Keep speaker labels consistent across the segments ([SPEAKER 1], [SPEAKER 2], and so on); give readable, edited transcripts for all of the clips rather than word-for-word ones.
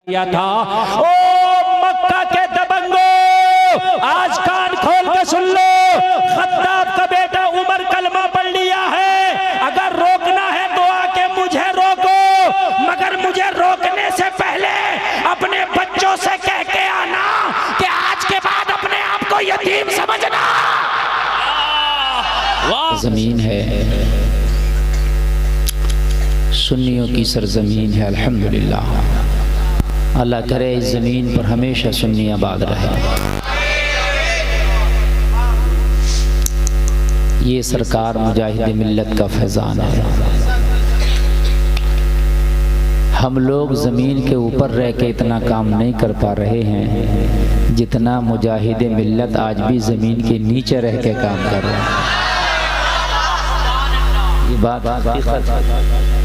[SPEAKER 1] किया था। ओ मक्का के दबंगो, आज कान खोल के सुन लो, खत्ताब का बेटा उमर कलमा पढ़ लिया है। अगर रोकना है तो आके मुझे रोको, मगर मुझे रोकने से पहले अपने बच्चों से कह के आना कि आज के बाद अपने आप को यतीम समझना।
[SPEAKER 2] जमीन है, सुन्नियों की सरजमीन है। अल्हम्दुलिल्लाह, अल्लाह करे इस ज़मीन पर हमेशा सुन्नी आबाद रहे। ये सरकार मुजाहिद मिल्लत का फैज़ान है। हम लोग ज़मीन के ऊपर रह के इतना काम नहीं कर पा रहे हैं जितना मुजाहिद मिल्लत आज भी ज़मीन के नीचे रह के काम कर रहे हैं। ये बात हकीकत है।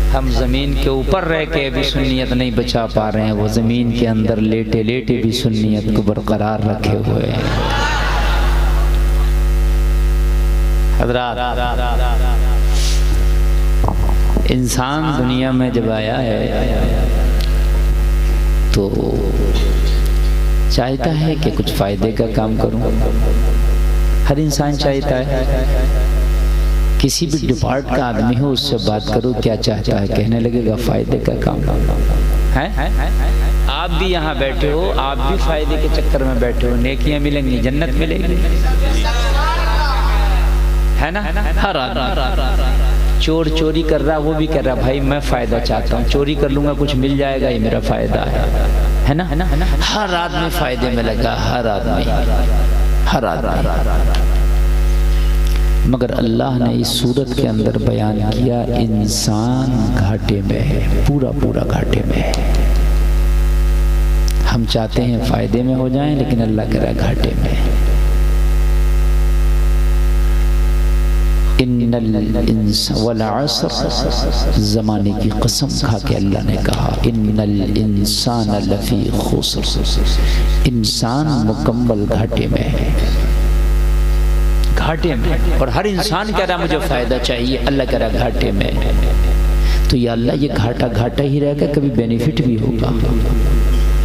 [SPEAKER 2] हम ज़मीन के ऊपर रह के भी सुन्नियत नहीं बचा पा रहे हैं, वो ज़मीन के अंदर लेटे लेटे भी सुन्नियत को बरकरार रखे हुए हैं। हज़रात, इंसान दुनिया में जब आया है तो चाहता है कि कुछ फ़ायदे का काम करूं। हर इंसान चाहता है। किसी भी डिपार्ट का आदमी हो उससे बात करो, क्या चाहता है, कहने लगेगा फ़ायदे का काम है। आप भी यहाँ बैठे हो, आप भी फ़ायदे के चक्कर में बैठे हो, नेकियां मिलेंगी, जन्नत मिलेगी, है ना। हर आदमी चोर चोरी कर रहा, वो भी कर रहा भाई मैं फ़ायदा चाहता हूँ, चोरी कर लूँगा कुछ मिल जाएगा, ये मेरा फ़ायदा है ना। हर आदमी फ़ायदे में लगा, हर आदमी। मगर अल्लाह ने इस सूरत के अंदर बयान किया इंसान घाटे में है, पूरा घाटे में है। हम चाहते हैं फ़ायदे में हो जाएं, लेकिन अल्लाह कह रहा घाटे में है। इन्नल इंसान वल असर, ज़माने की कसम खा के अल्लाह ने कहा इन्नल इंसान लफ़ी खुस्र, इंसान मुकम्मल घाटे में है, घाटे में। और हर इंसान कह रहा मुझे फ़ायदा चाहिए, अल्लाह कह रहा घाटे में। तो या अल्लाह ये घाटा ही रहेगा, कभी बेनिफिट भी होगा।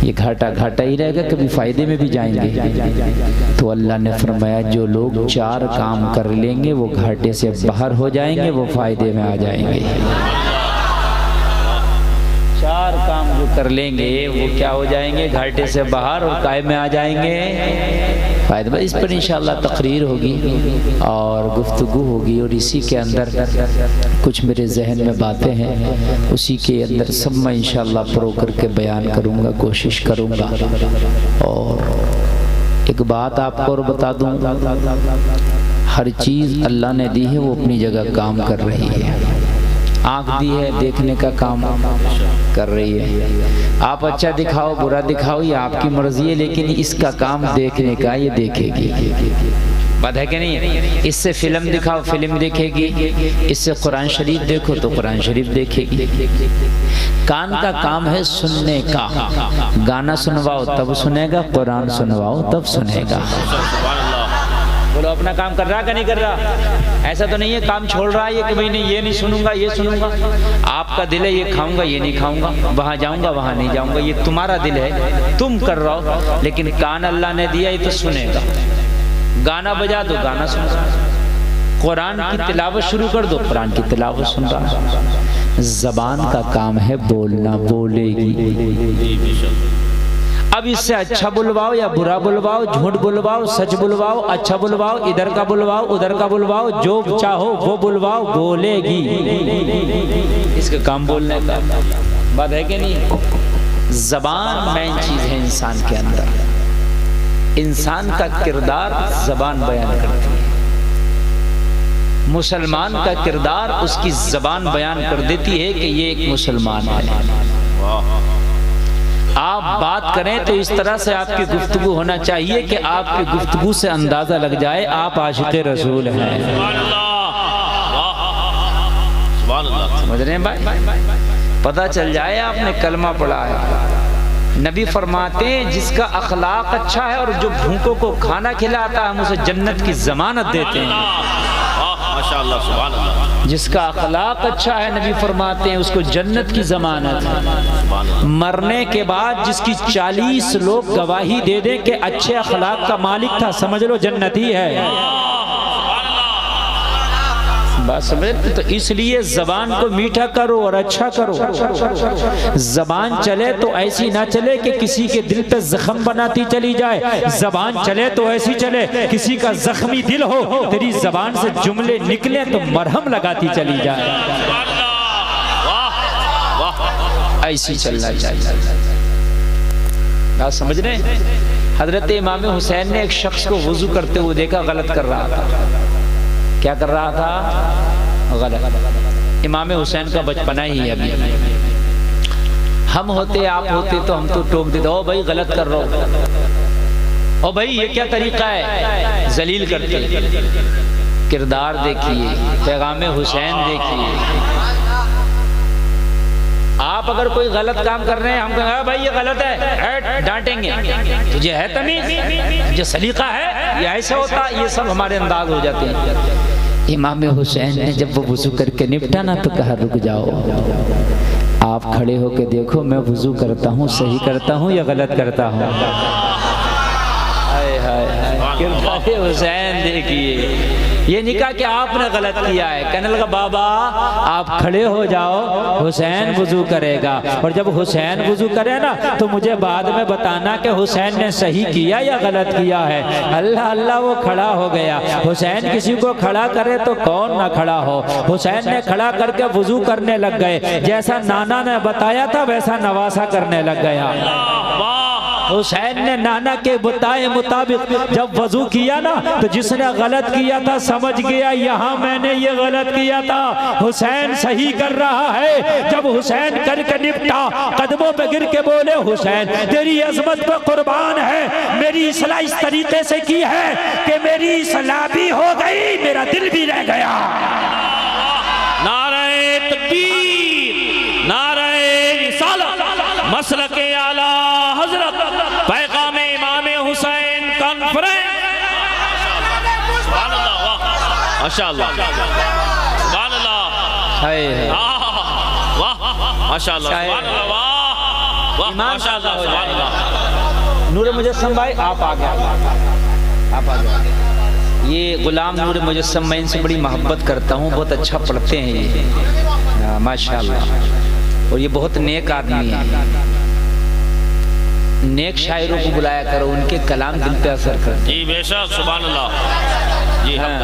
[SPEAKER 2] ये घाटा ही रहेगा, कभी फ़ायदे में भी जाएंगे। तो अल्लाह ने फरमाया जो लोग 4 काम कर लेंगे वो घाटे से बाहर हो जाएंगे, वो फ़ायदे में आ जाएंगे। 4 काम जो कर लेंगे वो क्या हो जाएंगे, घाटे से बाहर और काय में आ जाएंगे, फ़ायदा। इस पर इंशाअल्लाह तकरीर होगी और गुफ्तगू होगी, और इसी के अंदर कुछ मेरे जहन में बातें हैं, उसी के अंदर सब मैं इंशाअल्लाह प्रो करके बयान करूँगा, कोशिश करूँगा। और एक बात आपको और बता दूँ, हर चीज़ अल्लाह ने दी है वो अपनी जगह काम कर रही है। आँख दी है, देखने का काम कर रही है। आप अच्छा दिखाओ बुरा दिखाओ ये आपकी मर्जी है, लेकिन इसका काम देखने का ये देखेगी। बात है कि नहीं है। इससे फिल्म दिखाओ फिल्म देखेगी, इससे कुरान शरीफ देखो तो कुरान शरीफ देखेगी। कान का काम है सुनने का, गाना सुनवाओ तब सुनेगा, कुरान सुनवाओ तब सुनेगा। बोलो अपना काम कर रहा कि नहीं कर रहा। ऐसा तो नहीं है काम छोड़ रहा है ये कि भाई नहीं ये नहीं सुनूंगा ये सुनूंगा। आपका दिल है ये खाऊंगा ये नहीं खाऊंगा, वहाँ जाऊंगा वहाँ नहीं जाऊंगा, ये तुम्हारा दिल है, तुम कर रहा हो। लेकिन कान अल्लाह ने दिया ये तो सुनेगा। गाना बजा दो गाना सुन रहा, कुरान की तिलावत शुरू कर दो कुरान की तिलावत सुन रहा। ज़बान का काम है बोलना, बोलेगी। अब इससे अच्छा बुलवाओ या बुरा बुलवाओ, झूठ बुलवाओ सच बुलवाओ, अच्छा बुलवाओ इधर का बुलवाओ उधर का बुलवाओ, जो चाहो वो बुलवाओ, बोलेगी। इसका काम बोलने का। बात है कि नहीं। ज़बान मेन चीज़ है इंसान के अंदर। इंसान का किरदार ज़बान बयान करती है। मुसलमान का किरदार उसकी ज़बान बयान कर देती है कि ये एक मुसलमान है। आप बात करें तो इस तरह से आपकी गुफ्तगू होना चाहिए कि आपकी गुफ्तगू से अंदाजा लग जाए आप आशिक़े रसूल हैं। समझ रहे हैं भाई, पता चल जाए आपने कलमा पढ़ा है। नबी फरमाते हैं जिसका अखलाक अच्छा है और जो भूखों को खाना खिलाता है हम उसे जन्नत की जमानत देते हैं। माशाअल्लाह, सुभान अल्लाह। जिसका अखलाक अच्छा है नबी फरमाते हैं उसको जन्नत की जमानत है।
[SPEAKER 1] मरने के बाद जिसकी 40 लोग गवाही दे दें कि अच्छे अखलाक का मालिक था, समझ लो जन्नती है। बात समझ, तो इसलिए जबान को मीठा करो और अच्छा करो। जबान चले तो ऐसी ना चले कि किसी के दिल पे जख्म बनाती चली जाए। जबान चले तो ऐसी चले किसी का जख्मी दिल हो, तेरी जबान से जुमले निकले तो मरहम लगाती चली जाए। ऐसी चलना चाहिए। बात समझ रहे हैं? हजरत इमाम हुसैन ने एक शख्स को वुजू करते हुए देखा, गलत कर रहा था। क्या कर रहा था? गलत। इमाम हुसैन का बचपना ही है। अभी हम होते, आप होते तो हम तो टोक देते, ओ भाई गलत कर रहा हो, ओ भाई ये क्या तरीका है, जलील करते। किरदार देखिए, पैगाम हुसैन देखिए। आप अगर कोई गलत काम कर रहे हैं, हम कहेंगे भाई ये गलत है, डांटेंगे, तुझे है तमीज, तुझे सलीका है, ये ऐसा होता, ये सब हमारे अंदाज हो जाते हैं। इमाम हुसैन ने जब वो वुजू करके निपटा ना तो कहा रुक जाओ, आप खड़े होके देखो मैं वुजू करता हूँ, सही करता हूँ या गलत करता हूँ। हाय हाय हाय, हुसैन देखिए, ये नहीं कहा कि आपने गलत किया है, कहने लगा बाबा आप खड़े हो जाओ, हुसैन वुजू करेगा, और जब हुसैन वुजू करे ना तो मुझे बाद में बताना कि हुसैन ने सही किया या गलत किया है। अल्लाह अल्लाह, वो खड़ा हो गया। हुसैन किसी को खड़ा करे तो कौन ना खड़ा हो। हुसैन ने खड़ा करके वुजू करने लग गए, जैसा नाना ने बताया था वैसा नवासा करने लग गया। हुसैन ने नाना के बताए मुताबिक जब वजू किया ना तो जिसने गलत किया था समझ गया यहाँ मैंने ये गलत किया था, हुसैन सही कर रहा है। जब हुसैन करके निपटा, कदमों पे गिर के बोले हुसैन तेरी अजमत पे कुर्बान है, मेरी इस्लाह इस तरीके से की है कि मेरी इस्लाह भी हो गई, मेरा दिल भी रह गया।
[SPEAKER 3] नारे तकबीर, नारे रिसालत, मसलके आला हजरत पैगाम इमाम हुसैन कॉन्फ्रेंस। माशाअल्लाह, सुभानअल्लाह, वाह माशाअल्लाह, सुभानअल्लाह, वाह माशाअल्लाह, सुभानअल्लाह।
[SPEAKER 1] नूर मुजस्सम भाई आप आ गए, आप आ गए। ये गुलाम नूर मुजस्सम, मैं इनसे बड़ी मोहब्बत करता हूँ, बहुत अच्छा पढ़ते हैं ये, माशाअल्लाह, और ये बहुत नेक आदमी है। नेक शायरों को बुलाया करो, उनके कलाम दिल पे असर करते।
[SPEAKER 3] जी बेशक, सुभानअल्लाह जी।
[SPEAKER 1] हाँ।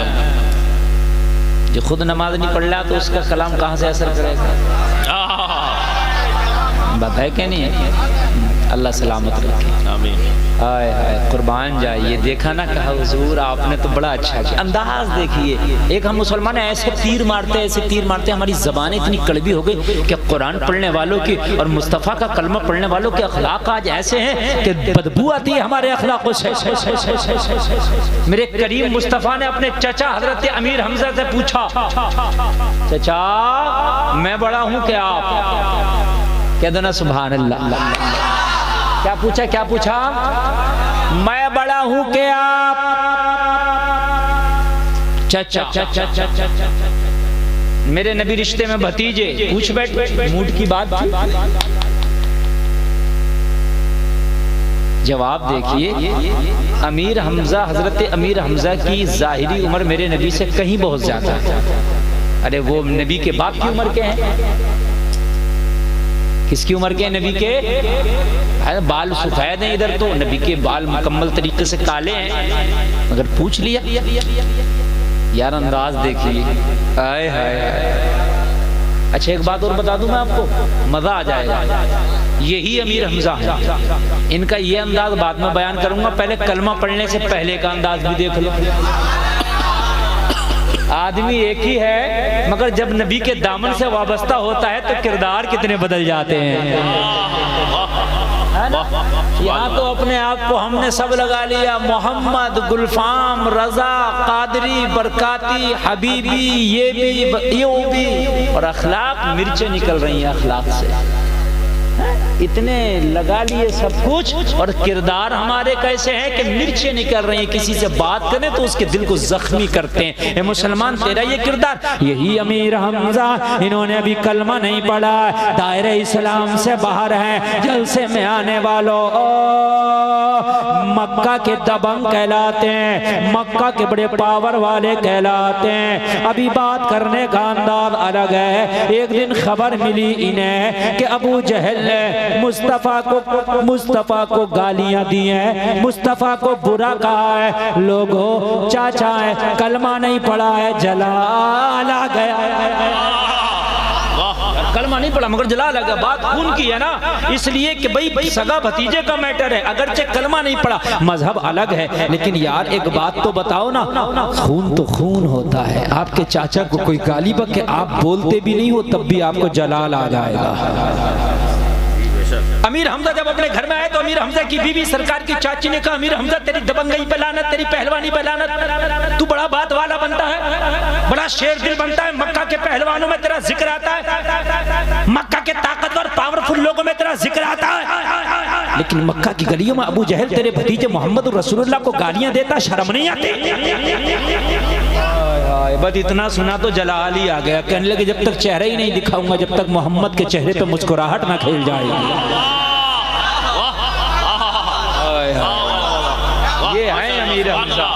[SPEAKER 1] जो खुद नमाज नहीं पढ़ रहा तो उसका कलाम कहाँ से असर करेगा? बात है कि नहीं है? अल्लाह सलामत रखे, आमीन। हाय हाय, कुर्बान जाइए। देखा ना, कहा हुजूर आपने तो बड़ा अच्छा किया। अंदाज देखिए, एक हम मुसलमान ऐसे तीर मारते, ऐसे तीर मारते, हमारी ज़बान इतनी कड़वी हो गई कि कुरान पढ़ने वालों की और मुस्तफ़ा का कलमा पढ़ने वालों के अखलाक आज ऐसे हैं कि बदबू आती है हमारे अखलाकों से। मेरे करीम मुस्तफ़ा ने अपने चचा हजरत अमीर हमजा से पूछा, चचा मैं बड़ा हूँ क्या आप? कह दो ना सुभान अल्लाह। क्या पूछा, क्या पूछा? मैं बड़ा हूं कि आप? चाचा, मेरे नबी रिश्ते में भतीजे, पूछ बैठ, मूड की बात थी। जवाब देखिए, अमीर हमजा, हजरत अमीर हमजा की जाहिरी उम्र मेरे नबी से कहीं बहुत ज्यादा है। अरे वो नबी के बाप की उम्र के हैं। किसकी उम्र के? नबी के। बाल सफेद हैं इधर, तो नबी के बाल मुकम्मल तरीके से काले हैं, मगर पूछ लिया। यार अंदाज देखिए, आए हाय। अच्छा एक बात और बता दूं मैं आपको, मजा आ जाएगा। यही अमीर हमजा है, इनका ये अंदाज बाद में बयान करूंगा, पहले कलमा पढ़ने से पहले का अंदाज भी देख लो। आदमी एक ही है, मगर जब नबी के दामन से वाबस्ता होता है तो किरदार कितने बदल जाते हैं। यहाँ तो अपने आप को हमने सब लगा लिया, मोहम्मद, गुलफाम, रजा, कादरी, बरकाती, हबीबी, ये भी, और अखलाक मिर्चें निकल रही हैं अखलाक से।
[SPEAKER 2] इतने लगा लिए सब कुछ, और किरदार हमारे कैसे हैं कि मिर्चें निकल रही हैं, किसी से बात करें तो उसके दिल को जख्मी करते हैं। ए मुसलमान, तेरा ये किरदार। यही अमीर हमजा, इन्होंने अभी कलमा नहीं पढ़ा, दायरे इस्लाम से बाहर हैं, जलसे में आने वालों मक्का के दबंग कहलाते हैं, मक्का के बड़े पावर वाले कहलाते हैं। अभी बात करने का अंदाज अलग है। एक दिन खबर मिली इन्हें कि अबू जहल ने मुस्तफ़ा को गालियां दी हैं, मुस्तफ़ा को बुरा कहा है। लोगों, चाचा है, कलमा नहीं पढ़ा है, जला गया। कलमा नहीं पढ़ा मगर जला लगा, बात खून की है ना, इसलिए कि भाई सगा भतीजे का मैटर है। अगरचे कलमा नहीं पढ़ा, मजहब अलग है, लेकिन यार एक बात तो बताओ ना, खून तो खून होता है। आपके चाचा को कोई गाली बके, आप बोलते भी नहीं हो तब भी आपको जलाल आ जाएगा। अमीर हमजा जब अपने घर में आए तो अमीर हमजा की बीवी सरकार की चाची ने कहा, अमीर हमजा तेरी दबंगई पे लानत, तेरी पहलवानी पे लानत, तू बड़ा बात वाला बनता है, बड़ा शेर दिल बनता है, मक्का के पहलवानों में तेरा जिक्र आता है, मक्का के ताकतवर पावरफुल लोगों में तेरा जिक्र आता है, लेकिन मक्का की गलियों में अबू जहल तेरे भतीजे मोहम्मद रसूलुल्लाह को गालियां देता, शर्म नहीं आती? बस इतना सुना तो जलाल ही आ गया, कहने लगे जब तक चेहरा ही नहीं दिखाऊंगा, जब तक मोहम्मद के चेहरे पे मुस्कुराहट ना खेल जाएगी। ये है अमीर हमजा।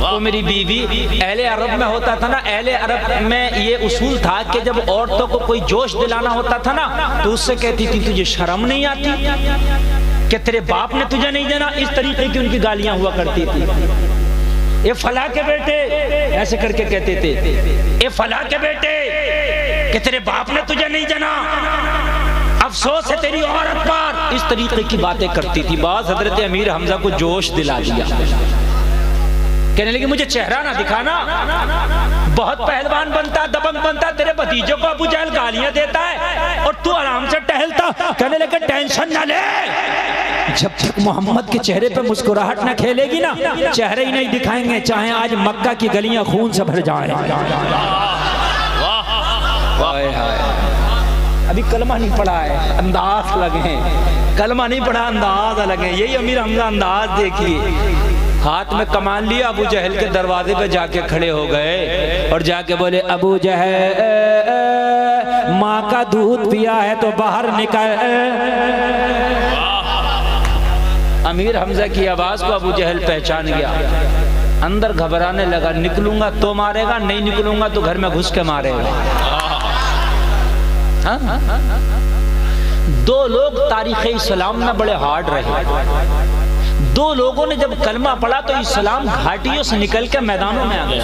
[SPEAKER 2] वो मेरी बीवी अहले अरब में होता था ना, अहले अरब में ये उसूल था कि जब औरतों को कोई जोश दिलाना होता था ना तो उससे कहती थी, तुझे शर्म नहीं आती कि तेरे बाप ने तुझे नहीं देना? इस तरीके की उनकी गालियां हुआ करती थी। ये फला के बेटे, ऐसे करके कहते थे, ये फला के बेटे कि तेरे बाप ने तुझे नहीं देना, अफसोस है तेरी औरत पर। इस तरीके की बातें करती थी। बात हजरत अमीर हमजा को जोश दिला दिया, कहने लगी मुझे चेहरा ना दिखाना, बहुत पहलवान बनता, दबंग बनता, तेरे भतीजों को अबू जहल गालियां देता है और तू आराम से टहलता। कहने लगे टेंशन ना ले, जब तक मोहम्मद के चेहरे पे मुस्कुराहट ना खेलेगी ना, चेहरे ही नहीं दिखाएंगे, चाहे आज मक्का की गलियां खून से भर जाएं। अभी कलमा नहीं पढ़ा है, अंदाज लगे, कलमा नहीं पढ़ा, अंदाज अलग है। यही अमीर हमजा अंदाज देखिए, हाथ में कमान लिया, अबू जहल के दरवाजे पे जाके खड़े हो गए और जाके बोले, अबू जहल माँ का दूध पिया है तो बाहर निकल। अमीर हमजा की आवाज को अबू जहल पहचान गया, अंदर घबराने लगा, निकलूंगा तो मारेगा, नहीं निकलूंगा तो घर में घुस के मारेगा। दो लोग तारीख इस्लाम में बड़े हार्ड रहे। दो लोगों ने जब कलमा पढ़ा तो इस्लाम घाटियों से निकल के मैदानों में आ गया।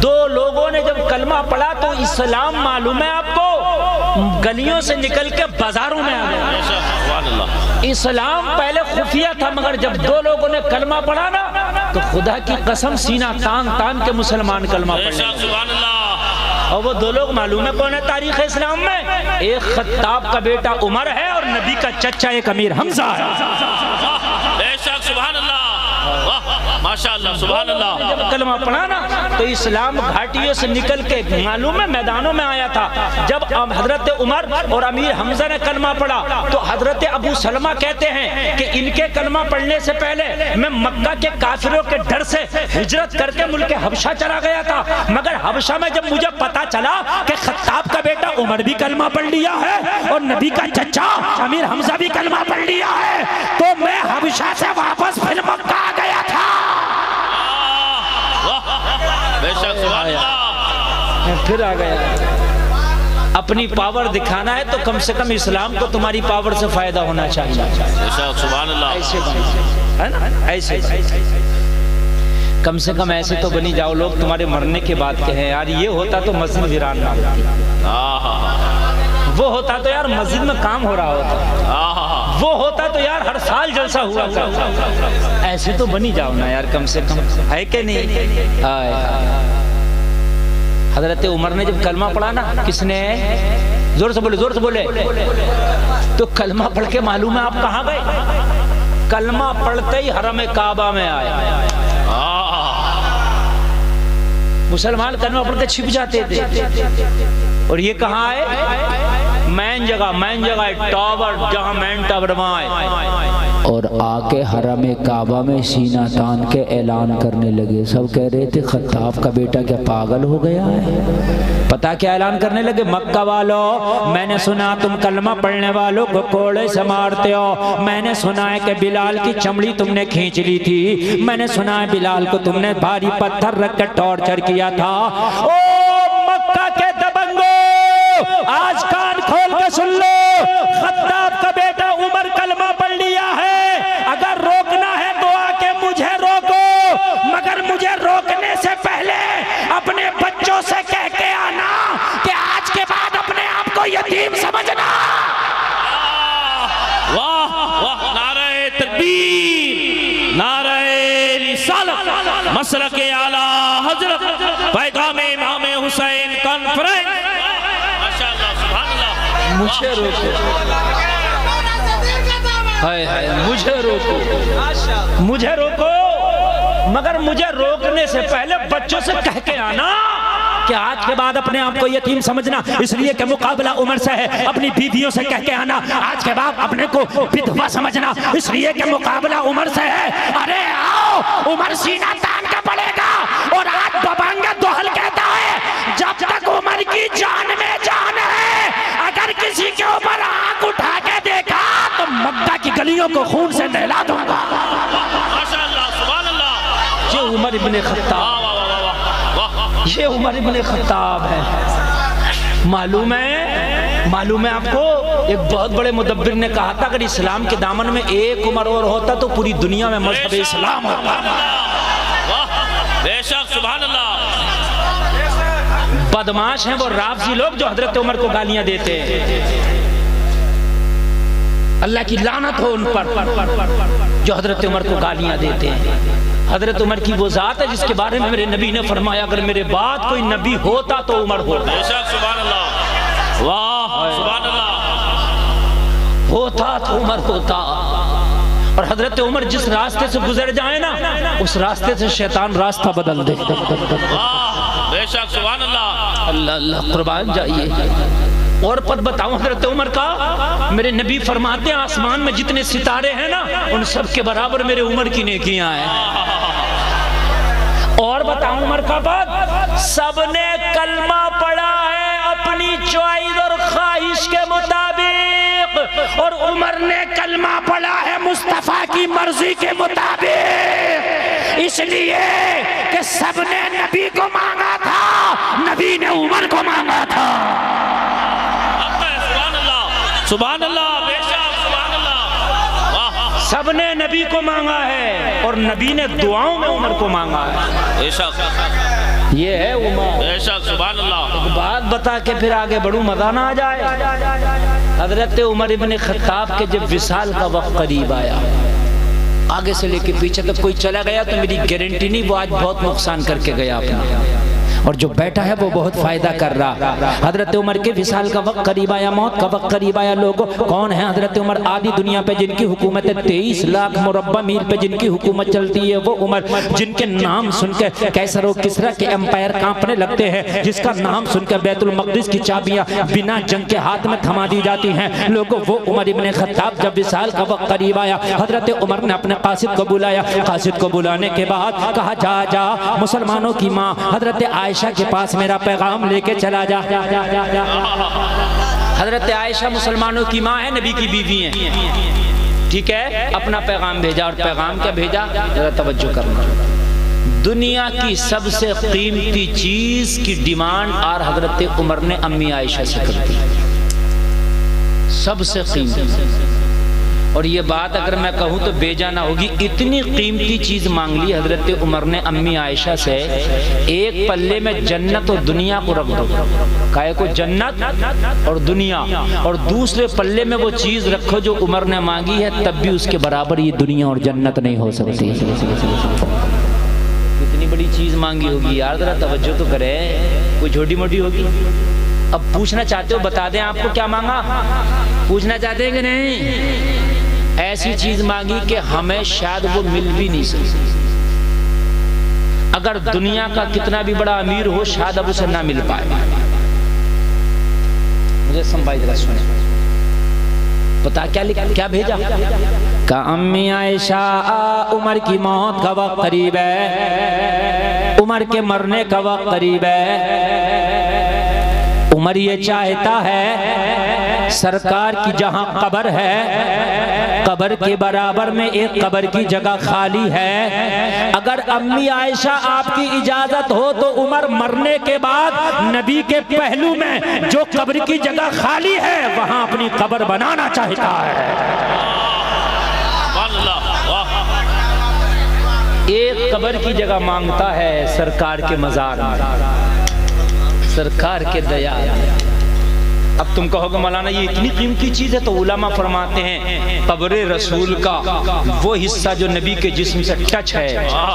[SPEAKER 2] दो लोगों ने जब कलमा पढ़ा तो इस्लाम मालूम है आपको गलियों से निकल के बाजारों में आ गया। इस्लाम पहले खुफिया था, मगर जब दो लोगों ने कलमा पढ़ा ना तो खुदा की कसम सीना तान तान के मुसलमान कलमा पढ़े। और वो दो लोग मालूम है कौन है तारीख इस्लाम में? एक खत्ताब का बेटा उमर है और नबी का चचा एक अमीर हमजा है।
[SPEAKER 3] सुभान अल्लाह, माशाअल्लाह, सुभान अल्लाह।
[SPEAKER 2] जब कलमा पढ़ा ना तो इस्लाम घाटियों से निकल के मालूम है मैदानों में आया था। जब हजरत उमर और अमीर हमजा ने कलमा पढ़ा तो हजरत अबू सलमा कहते हैं कि इनके कलमा पढ़ने से पहले मैं मक्का के काफिरों के डर से हिजरत करके मुल्क हबशा चला गया था, मगर हबशा में जब मुझे पता चला कि खत्ताब का बेटा उमर भी कलमा पढ़ लिया है और नबी का चचा अमीर हमजा भी कलमा पढ़ लिया है, तो मैं हबशा से वापस फिर मक्का आ गया था। फिर आ गया। अपनी पावर दिखाना है तो कम से कम इस्लाम को तुम्हारी पावर से फायदा होना चाहिए। ऐसे है ना, ऐसे कम से कम ऐसे तो बनी जाओ, लोग तुम्हारे मरने के बाद कहें यार ये होता तो मस्जिद वीरान ना होती, वो होता तो यार मस्जिद में काम हो रहा होता, वो होता तो यार हर साल जलसा हुआ करता। ऐसे तो बनी जाओ ना यार, कम से कम, है कि नहीं? हजरत उमर ने जब कलमा पढ़ा ना, किसने? जोर से बोले, जोर से बोले। तो कलमा पढ़ के मालूम है आप कहाँ गए? कलमा पढ़ते ही हरम काबा में आए। मुसलमान कलमा पढ़ के छिप जाते थे और ये कहाँ आए? मैन जगह टावर जहाँ मैन टावर वहाँ और आके हरम काबा में सीना तान के ऐलान करने लगे। सब कह रहे थे खत्ताब का बेटा क्या पागल हो गया है। पता क्या ऐलान करने लगे, मक्का वालों मैंने सुना तुम कलमा पढ़ने वालों को कोड़े से मारते हो। मैंने सुना है कि बिलाल की चमड़ी तुमने खींच ली थी। मैंने सुना है बिलाल को तुमने भारी पत्थर रख कर टॉर्चर किया था। ओ मक्का के दबंगो, आज कान खोल के सुन लो, खत्ताब का बेटा उमर कलमा पढ़ लिया है। अगर रोकना है तो आके मुझे रोको, मगर मुझे रोकने से पहले अपने बच्चों से कह के आना कि आज के बाद अपने आप को यतीम समझना।
[SPEAKER 3] वाह वाह, नारे तकबीर, नारे रिसालत, मसलके आला हजरत पैगाम इमाम हुसैन कॉन्फ्रेंस। माशाअल्लाह, सुभान अल्लाह।
[SPEAKER 2] मुझे रोको, हाय हाय मुझे रोको, मुझे रोको, मगर मुझे रोकने से पहले बच्चों से कह के आना कि आज के बाद अपने आप को यतीम समझना, इसलिए कि मुकाबला उमर से है। अपनी बीवियों से कह के आना आज के बाद अपने को विधवा समझना, इसलिए कि मुकाबला उमर से है। अरे आओ, उमर सीना तान का पड़ेगा। और आज बबांगा दोहल कहता है जब तक उमर की जान में जान है, अगर किसी के ऊपर आंख उठा के देखा तो मक्का की गलियों को खून से नहला दूंगा।
[SPEAKER 3] माशाअल्लाह, सुभान अल्लाह।
[SPEAKER 2] ये उमर इब्ने खत्ताब, ये उमर इब्ने खत्ताब है। मालूम है आपको, एक बहुत बड़े मुदब्बिर ने कहा था अगर इस्लाम के दामन में एक उमर और होता तो पूरी दुनिया में मजहब इस्लाम होता।
[SPEAKER 3] बेशक, सुभान अल्लाह।
[SPEAKER 2] बदमाश हैं वो राफजी लोग जो हजरत उमर को गालियां देते हैं। अल्लाह की लानत हो उन पर जो हजरत उमर को गालियां देते हैं। हजरत उमर की वो जात है जिसके बारे में मेरे नबी ने फरमाया अगर मेरे बाद कोई नबी होता तो उमर होता।
[SPEAKER 3] बेशक, सुभान अल्लाह। वाह, सुभान अल्लाह।
[SPEAKER 2] होता तो उमर होता। और हजरत उमर जिस रास्ते से गुजर जाए ना, उस रास्ते से शैतान रास्ता बदल दे।
[SPEAKER 3] बेशक, सुभान अल्लाह।
[SPEAKER 2] अल्लाह अल्लाह, कुर्बान जाइए। और पद बताऊं हजरत उमर का, मेरे नबी फरमाते हैं आसमान में जितने सितारे हैं ना, उन सब के बराबर मेरे उमर की नेकियां हैं। और बताऊं उमर का बात, सबने कलमा पढ़ा है अपनी चॉइस और ख्वाहिश के मुताबिक, और उमर ने कलमा पढ़ा है मुस्तफा की मर्जी के मुताबिक, इसलिए कि सबने नबी को मांगा था, नबी ने उमर को मांगा था।
[SPEAKER 3] सुभान अल्लाह, बेशक, सुभान अल्लाह।
[SPEAKER 2] सबने नबी को मांगा है और नबी ने दुआओं में उमर को मांगा है।
[SPEAKER 3] बेशक,
[SPEAKER 2] ये है उमर।
[SPEAKER 3] बेशक, सुभान अल्लाह।
[SPEAKER 2] एक बात बता के फिर आगे बढ़ूं, मजा ना आ जाए। हजरत उमर इब्ने खत्ताब के जब विसाल का वक्त करीब आया, आगे से लेके पीछे तक कोई चला गया तो मेरी गारंटी नहीं, वो आज बहुत नुकसान करके गया अपना, और जो बैठा है वो बहुत फायदा कर रहा। हजरत उमर के विसाल का वक्त करीब आया, मौत का वक्त करीब आया। लोगों कौन है हजरत उमर? आधी दुनिया पे जिनकी हुकूमत है, 23 लाख मुरब्बा मील पे जिनकी हुकूमत चलती है, वो उमर जिनके नाम सुनकर कैसर और किसरा के एम्पायर कांपने लगते हैं, जिसका नाम सुनकर बैतुल मक़दिस की चाबियां बिना जंग के हाथ में थमा दी जाती हैं। लोगों, वो उमर इब्ने खत्ताब जब विसाल का वक्त करीब आया, हजरत उमर ने अपने कासिद को बुलाया। कासिद को बुलाने के बाद कहा जा मुसलमानों की माँ हजरत आयशा के पास मेरा पैगाम लेके चला जा। हजरत आयशा मुसलमानों की माँ है, नबी की बीवी है, ठीक है। अपना पैगाम भेजा, और पैगाम क्या भेजा जरा तवज्जो करना। दुनिया की सबसे कीमती चीज की डिमांड और हजरत उमर ने अम्मी आयशा से कर दी, सबसे कीमती। और ये बात अगर मैं कहूँ तो बेजाना होगी, इतनी कीमती चीज मांग ली हजरत उमर ने अम्मी आयशा से, एक पल्ले में जन्नत और दुनिया को रख दो, काहे को जन्नत और दुनिया, और दूसरे पल्ले में वो चीज रखो जो उमर ने मांगी है, तब भी उसके बराबर ये दुनिया और जन्नत नहीं हो सकती। कितनी बड़ी चीज मांगी होगी यार, जरा तवज्जो तो करे, कोई छोटी मोटी होगी। अब पूछना चाहते हो, बता दें आपको क्या मांगा? पूछना चाहते हैं कि नहीं? ऐसी चीज मांगी कि हमें शायद वो मिल भी नहीं सकती। अगर दुनिया का कितना भी बड़ा अमीर हो, शायद अब उसे ना मिल पाए। मुजस्सम भाई जरा सुने, पता क्या लिखा, क्या भेजा? का अम्मी आयशा उमर की मौत का वक्त करीब है, उमर के मरने का वक्त करीब है। उमर ये चाहता है सरकार की जहां कब्र है, कब्र के बराबर में एक कब्र की जगह खाली है। अगर अम्मी आयशा आपकी इजाजत हो तो उमर मरने के बाद नबी के पहलू में जो कब्र की जगह खाली है वहां अपनी कब्र बनाना चाहता है। एक कब्र की जगह मांगता है सरकार के मजार में, सरकार के दया। अब तुम कहोगे मौलाना ये इतनी कीमती चीज है, तो उलमा फरमाते हैं कब्र रसूल का वो हिस्सा जो नबी के जिस्म से टच है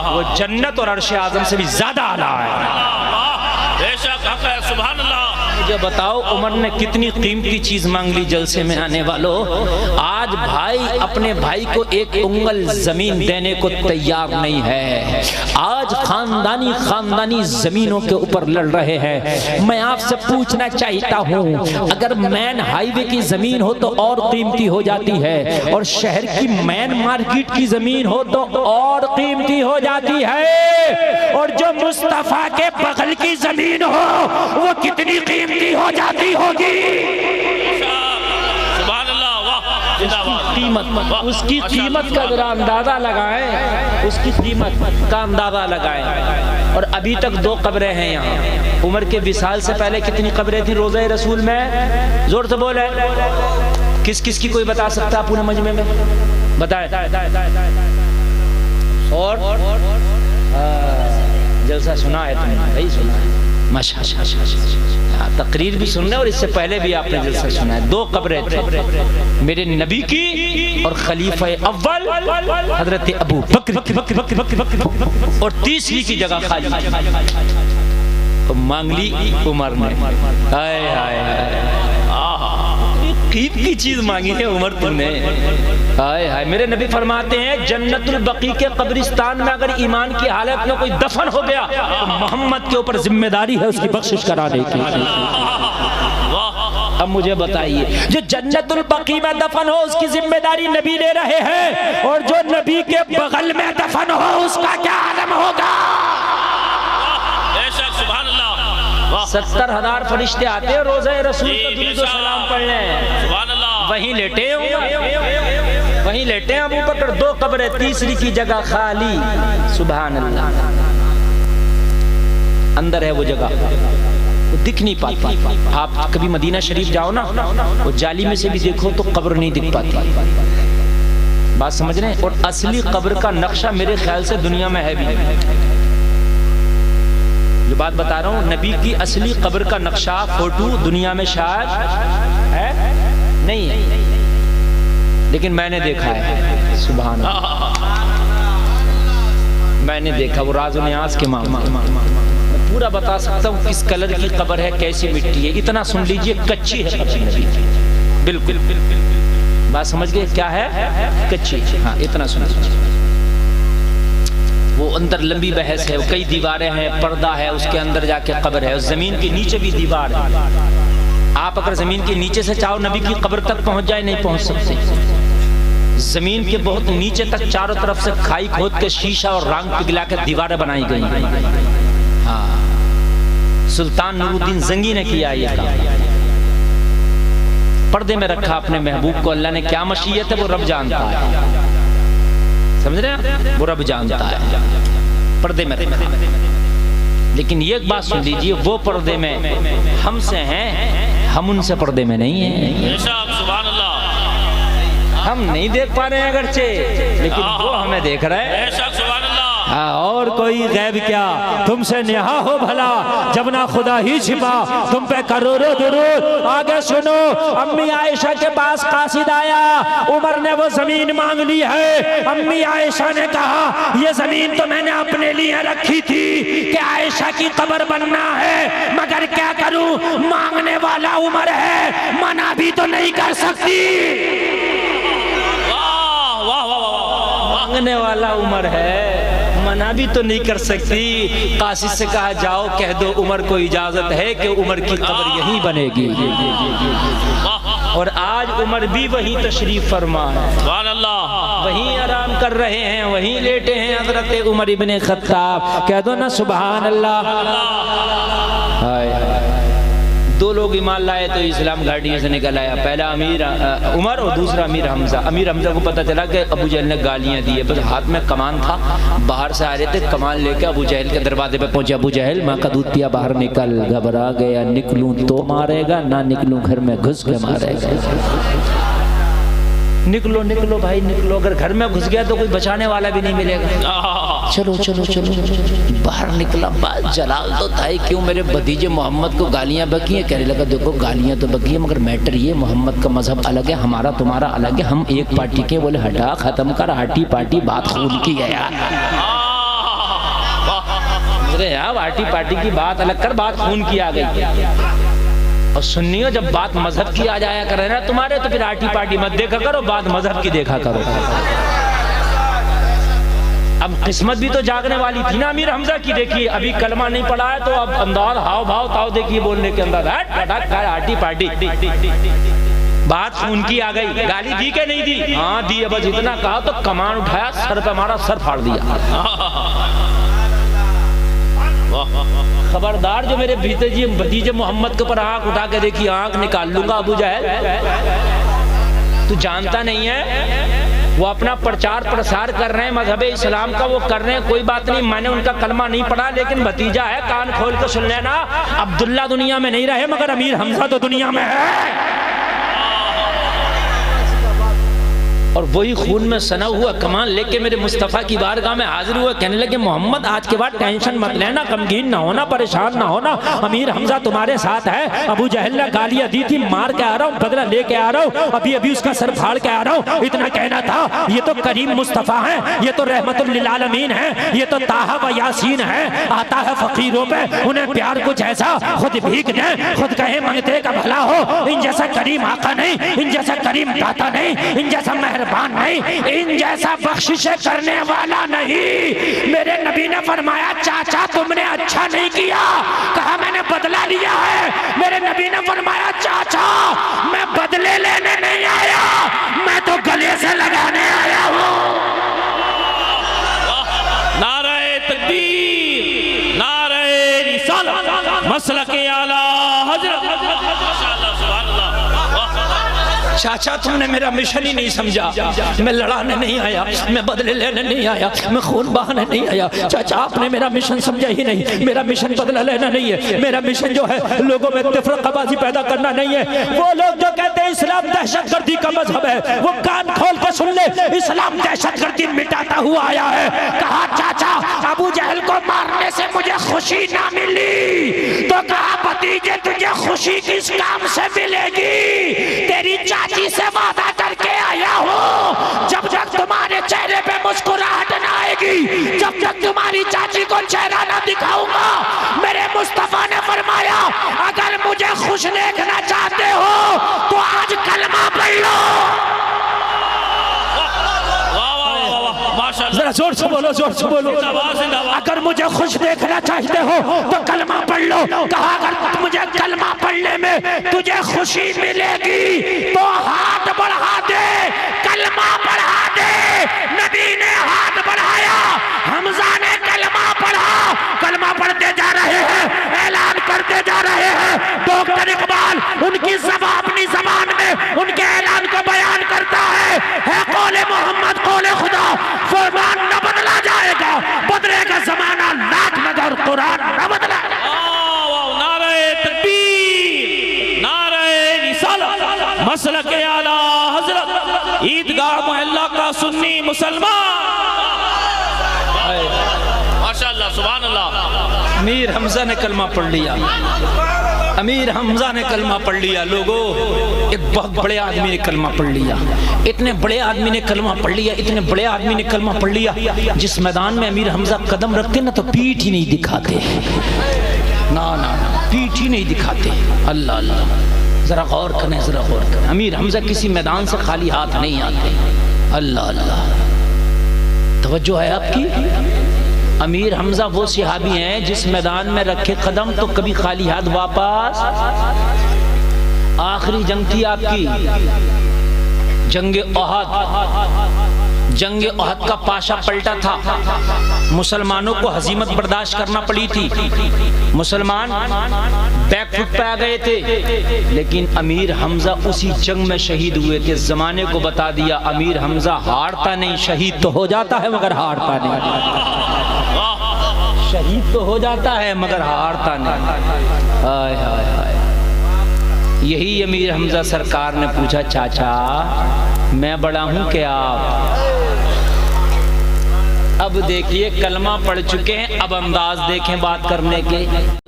[SPEAKER 2] वो जन्नत और अर्श आजम से भी ज्यादा आला है।
[SPEAKER 3] बेशक हक है, सुभान अल्लाह।
[SPEAKER 2] मुझे बताओ उमर ने कितनी कीमती चीज मांग ली जलसे में आने वालों। आज भाई अपने भाई को एक उंगल जमीन देने को तैयार नहीं है। आज खानदानी जमीनों के ऊपर लड़ रहे हैं। मैं आपसे पूछना चाहता हूँ, अगर मैन हाईवे की जमीन हो तो और कीमती हो जाती है, और शहर की मैन मार्केट की जमीन हो तो और कीमती हो जाती है, और जो मुस्तफा के बगल की जमीन हो वो कितनी कीमती हो जाती होगी।
[SPEAKER 3] सुभान अल्लाह, वाह, जिंदाबाद।
[SPEAKER 2] कीमत, उसकी कीमत का जरा अंदाजा लगाएं, उसकी कीमत का अंदाजा लगाएं। और अभी तक 2 कब्रें हैं यहाँ। उमर के विसाल से पहले कितनी कब्रें थी रोज़े रसूल में? जोर से बोले, किस किस की कोई बता सकता है पूरे मजमे में? बताए। और जलसा सुना है तुमने? नहीं सुना है? माशाअल्लाह, तकरीर भी सुन रहे और इससे पहले भी आपने जलसा सुना है। 2 कब्रें थी, मेरे नबी की और खलीफा अव्वल हजरत अबू बकर, और तीसरी की जगह खाली तो मांग ली उमर ने। हाय हाय, की चीज मांगी है उमर तुमने। हाय हाय, मेरे नबी फरमाते हैं जन्नतुल बकी के कब्रिस्तान में अगर ईमान की हालत में कोई दफन हो गया तो मोहम्मद के ऊपर जिम्मेदारी है उसकी बख्शिश कराने की। अब मुझे बताइए, जो जन्नतुल बकी में दफन हो उसकी जिम्मेदारी नबी ले रहे हैं, और जो नबी के बगल में दफन हो उसका क्या आलम होगा? 70,000 फरिश्ते आते हैं रोज़े रसूल को दुरूद व सलाम पढ़ने, वहीं लेटे हैं, वहीं लेटे हैं अबू बकर। 2 कब्रें, तीसरी की जगह खाली। सुभान अल्लाह, अंदर है वो जगह, वो दिख नहीं पाती। आप कभी मदीना शरीफ जाओ ना, वो जाली में से भी देखो तो कब्र नहीं दिख पाती। बात समझ रहे हैं? और असली कब्र का नक्शा मेरे ख्याल से दुनिया में है भी। जो बात बता रहा हूँ, नबी की असली कब्र का नक्शा, फोटो दुनिया में शायद है नहीं है, लेकिन मैंने देखा है। सुभान अल्लाह, मैंने देखा। वो राज़ न्याज़ के मामा, मैं पूरा बता सकता हूँ किस कलर की कब्र है, कैसी मिट्टी है। इतना सुन लीजिए, कच्ची है कब्र नबी की, बिल्कुल। बात समझ गए क्या है? कच्ची। हाँ, इतना सुन लीजिए। वो अंदर लंबी बहस है, कई दीवारें हैं, पर्दा है, उसके अंदर जाके कब्र है, जमीन के नीचे भी दीवार है। आप अगर जमीन के नीचे से चाहो नबी की कब्र तक पहुंच जाए, नहीं पहुंच सकते। जमीन के बहुत नीचे तक चारों तरफ से खाई खोद के शीशा और रंग पिघला के दीवारें बनाई गई। हाँ, सुल्तान नूरुद्दीन जंगी ने किया ये काम, पर्दे में रखा अपने महबूब को। अल्लाह ने क्या मशीयत है वो रब जानता है, समझ रहे हैं? वो रब जानता है, पर्दे में रखा। लेकिन ये एक बात सुन लीजिए, वो पर्दे में हमसे हैं, हम उनसे पर्दे में नहीं हैं।
[SPEAKER 3] सुभान अल्लाह,
[SPEAKER 2] हम नहीं देख पा रहे हैं अगरचे, लेकिन वो हमें देख रहे हैं।
[SPEAKER 1] और कोई गैब क्या, तुमसे नेहा हो भला जब ना खुदा ही छिपा, तुम पे करोड़ों दुरूद। आगे सुनो, अम्मी आयशा के पास कासिद आया, उमर ने वो जमीन मांग ली है। अम्मी आयशा ने कहा ये जमीन तो मैंने अपने लिए रखी थी कि आयशा की कब्र बनना है, मगर क्या करूं, मांगने वाला उमर है, मना भी तो नहीं कर सकती।
[SPEAKER 2] मांगने वाला उमर है, मना भी तो नहीं कर सकती। कासिद से कहा जाओ कह दो उमर को इजाजत है कि उमर की कब्र यहीं बनेगी। और आज उमर भी वहीं तशरीफ फरमा है,
[SPEAKER 3] सुभान अल्लाह,
[SPEAKER 2] वहीं आराम कर रहे हैं, वहीं लेटे हैं हजरत उमर इब्ने खत्ताब। कह दो ना सुभान अल्लाह। हाय दो लोग ईमान लाए तो इस्लाम घाटी से निकल आया, पहला अमीर उमर और दूसरा अमीर हमजा। अमीर हमजा को पता चला कि अबू जहल ने गालियां दी है, बस हाथ में कमान था, बाहर से आ रहे थे, कमान लेके अबू जहल के दरवाजे पे पहुंचे। अबू जहल माँ का दूध पिया, बाहर निकल। घबरा गया, निकलूं तो मारेगा, ना निकलूं घर में घुस के मारेगा। निकलो निकलो भाई निकलो, अगर घर में घुस गया तो कोई बचाने वाला भी नहीं मिलेगा। चलो चलो चलो, बाहर निकला। बात जलाल तो था ही, क्यों मेरे भतीजे मोहम्मद को गालियां बकी हैं। कहने लगा देखो गालियां तो बकी है मगर मैटर ये, मोहम्मद का मजहब अलग है, हमारा तुम्हारा अलग है, हम एक पार्टी के। बोले हटा, खत्म कर, हाटी पार्टी, बात खून की है यार। यार हाटी पार्टी की बात अलग कर, बात खून की आ गई। और सुन्नियों जब बात मजहब की आ जाया करे ना तुम्हारे, तो फिर आटी पार्टी मत देखा करो, बात मजहब की देखा करो। अब किस्मत भी तो जागने वाली थी ना अमीर हमजा की। देखिए अभी कलमा नहीं पड़ा है तो अब अंदाज हाव भाव ताव देखिए बोलने के अंदर आटी पार्टी, बात खून की आ गई। गाली दी के नहीं दी? हाँ दी। अब जितना कहा तो कमान उठाया, सर पे हमारा सर फाड़ दिया। खबरदार जो मेरे भतीजे मोहम्मद के ऊपर आंख उठा के देखी, आंख निकाल लूंगा अबू जहल। तू जानता नहीं है वो अपना प्रचार प्रसार कर रहे हैं मजहब इस्लाम का, वो कर रहे हैं, कोई बात नहीं, मैंने उनका कलमा नहीं पढ़ा, लेकिन भतीजा है, कान खोल के सुन लेना। अब्दुल्ला दुनिया में नहीं रहे मगर अमीर हमजा तो दुनिया में है। और वही खून में सना हुआ कमान लेके मेरे मुस्तफ़ा की बारगाह में हाजिर हुआ। कहने लगे मोहम्मद आज के बाद टेंशन मत लेना, गमगीन ना होना, परेशान ना होना, अमीर हमजा तुम्हारे साथ है। अबू जहल ने गालियां दी थी, मार के आ रहा हूँ, बदला लेके आ रहा हूँ, अभी अभी उसका सर फाड़ के आ रहा हूँ। इतना कहना था, ये तो करीम मुस्तफ़ा है, ये तो रहमतुल लिल आलमीन है, ये तो ताहा व यासीन है, आता है फकीरों पे, उन्हें प्यार कुछ ऐसा खुद भीग दे, खुद कहे मांगते का भला हो। इन जैसा करीम आका नहीं, इन जैसा करीम दाता नहीं, इन जैसा मेहरबान नहीं, इन जैसा बख्शिशें करने वाला नहीं। मेरे नबी ने फरमाया चाचा तुमने अच्छा नहीं किया, कहा मैंने बदला लिया है। मेरे नबी ने फरमाया चाचा मैं बदले लेने नहीं आया, मैं तो गले से लगाने आया हूँ।
[SPEAKER 3] नारे तकबीर, नारे रिसालत, मसलके आला हजरत। माशाअल्लाह, सुभान अल्लाह।
[SPEAKER 2] चाचा तुमने मेरा मिशन ही नहीं समझा, मैं लड़ाने नहीं आया, मैं बदले लेने नहीं आया, मैं खून बहाने नहीं आया। चाचा आपने मेरा मिशन समझा ही नहीं, मेरा मिशन बदला लेना नहीं है, मेरा मिशन जो है लोगों में तफरकाबाजी पैदा करना नहीं है। वो लोग जो कहते हैं इस्लाम दहशतगर्दी का मजहब है, वो कान खोल के सुन ले, इस्लाम दहशतगर्दी मिटाता हुआ आया है। कहा चाचा अबू जहल को मारने से मुझे खुशी ना मिली, तो कहा भतीजे तुझे खुशी किस काम से मिलेगी? तेरी चाची से वादा करके आया हूँ, जब तक तुम्हारे चेहरे पे मुस्कुराहट ना आएगी, जब तक तुम्हारी चाची को चेहरा ना दिखाऊंगा। मेरे मुस्तफा ने फरमाया अगर मुझे खुश देखना चाहते हो तो आज कलमा पढ़ लो। जरा जोर से बोलो, जोर से बोलो। अगर मुझे खुश देखना चाहते हो तो कलमा पढ़ लो। कहा अगर मुझे कलमा पढ़ने में तुझे खुशी मिलेगी तो हाथ बढ़ा दे, कलमा बढ़ा दे। नबी ने हाथ बढ़ाया, हमजा ने कलमा पढ़ा, कलमा पढ़ते जा रहे हैं, ऐलान करते जा रहे हैं। डॉक्टर इकबाल उनकी अपनी जबान में उनके ऐलान को बयान करता है कौले मोहम्मद कौले खुदा, फरमान न बदला जाएगा, बदलेगा जमाना लाख मगर कुरान न बदला।
[SPEAKER 3] नारे तकबीर, नारे रिसालत, मसलके आला हजरत, ईदगाह मोहल्ला का सुन्नी मुसलमान। माशाअल्लाह, सुभान अल्लाह।
[SPEAKER 2] अमीर हमजा ने कलमा पढ़ लिया, अमीर हमजा ने कलमा पढ़ लिया। लोगों एक बहुत बड़े आदमी ने कलमा पढ़ लिया, इतने बड़े आदमी ने कलमा पढ़ लिया, इतने बड़े आदमी ने कलमा पढ़ लिया। जिस मैदान में अमीर हमजा कदम रखते ना तो पीठ ही नहीं दिखाते, ना ना पीठ ही नहीं दिखाते। अल्लाह अल्लाह, जरा गौर करें, जरा गौर करें। अमीर हमजा किसी मैदान से खाली हाथ नहीं आते। अल्लाह अल्लाह, तवज्जो है आपकी? अमीर हमजा वो सिहाबी हैं जिस मैदान में रखे कदम तो कभी खाली हाथ वापस। आखिरी जंग थी आपकी जंगे ओहद। जंगे ओहद का पाशा पलटा था, मुसलमानों को हजीमत बर्दाश्त करना पड़ी थी, मुसलमान बैकफुट पे आ गए थे, लेकिन अमीर हमजा उसी जंग में शहीद हुए थे। जमाने को बता दिया अमीर हमजा हारता नहीं, शहीद तो हो जाता है मगर हारता नहीं। शहीद तो हो जाता है मगर हारता नहीं। हाय हाय हाय। यही अमीर हमजा सरकार ने पूछा, चाचा मैं बड़ा हूं कि आप? अब देखिए कलमा पढ़ चुके हैं, अब अंदाज देखें बात करने के।